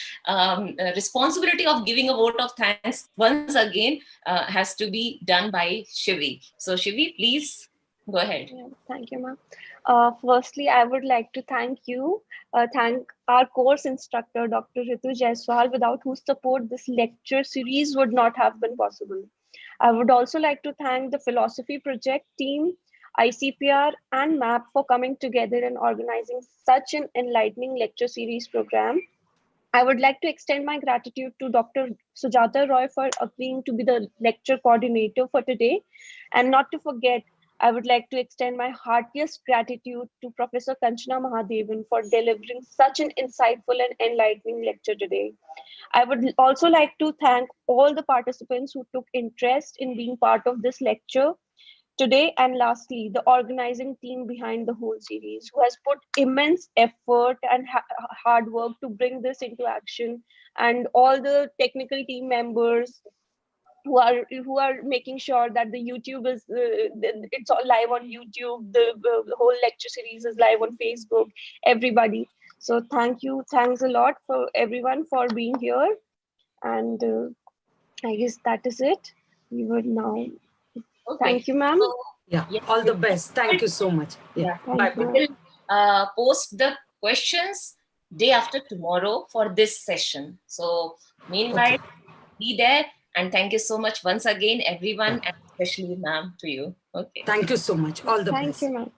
responsibility of giving a vote of thanks once again has to be done by Shivi. So Shivi, please go ahead. Yeah, thank you, ma'am. Firstly, I would like to thank you, thank our course instructor, Dr. Ritu Jaiswal, without whose support this lecture series would not have been possible. I would also like to thank the Philosophy Project team, ICPR, and MAP for coming together and organizing such an enlightening lecture series program. I would like to extend my gratitude to Dr. Sujata Roy for agreeing to be the lecture coordinator for today. And not to forget, I would like to extend my heartiest gratitude to Professor Kanchana Mahadevan for delivering such an insightful and enlightening lecture today. I would also like to thank all the participants who took interest in being part of this lecture today, and lastly, the organizing team behind the whole series, who has put immense effort and hard work to bring this into action, and all the technical team members who are making sure that the YouTube is it's all live on YouTube. The whole lecture series is live on Facebook. Everybody. So thanks a lot for everyone for being here, and I guess that is it. We would now. Okay. Thank you, ma'am. So, Yeah, yes, all the best. Thank you so much. Yeah, Thank we you. will post the questions day after tomorrow for this session. So meanwhile, be there, and thank you so much once again, everyone, and especially ma'am to you. Okay. Thank you so much. All the Thank best. you, ma'am.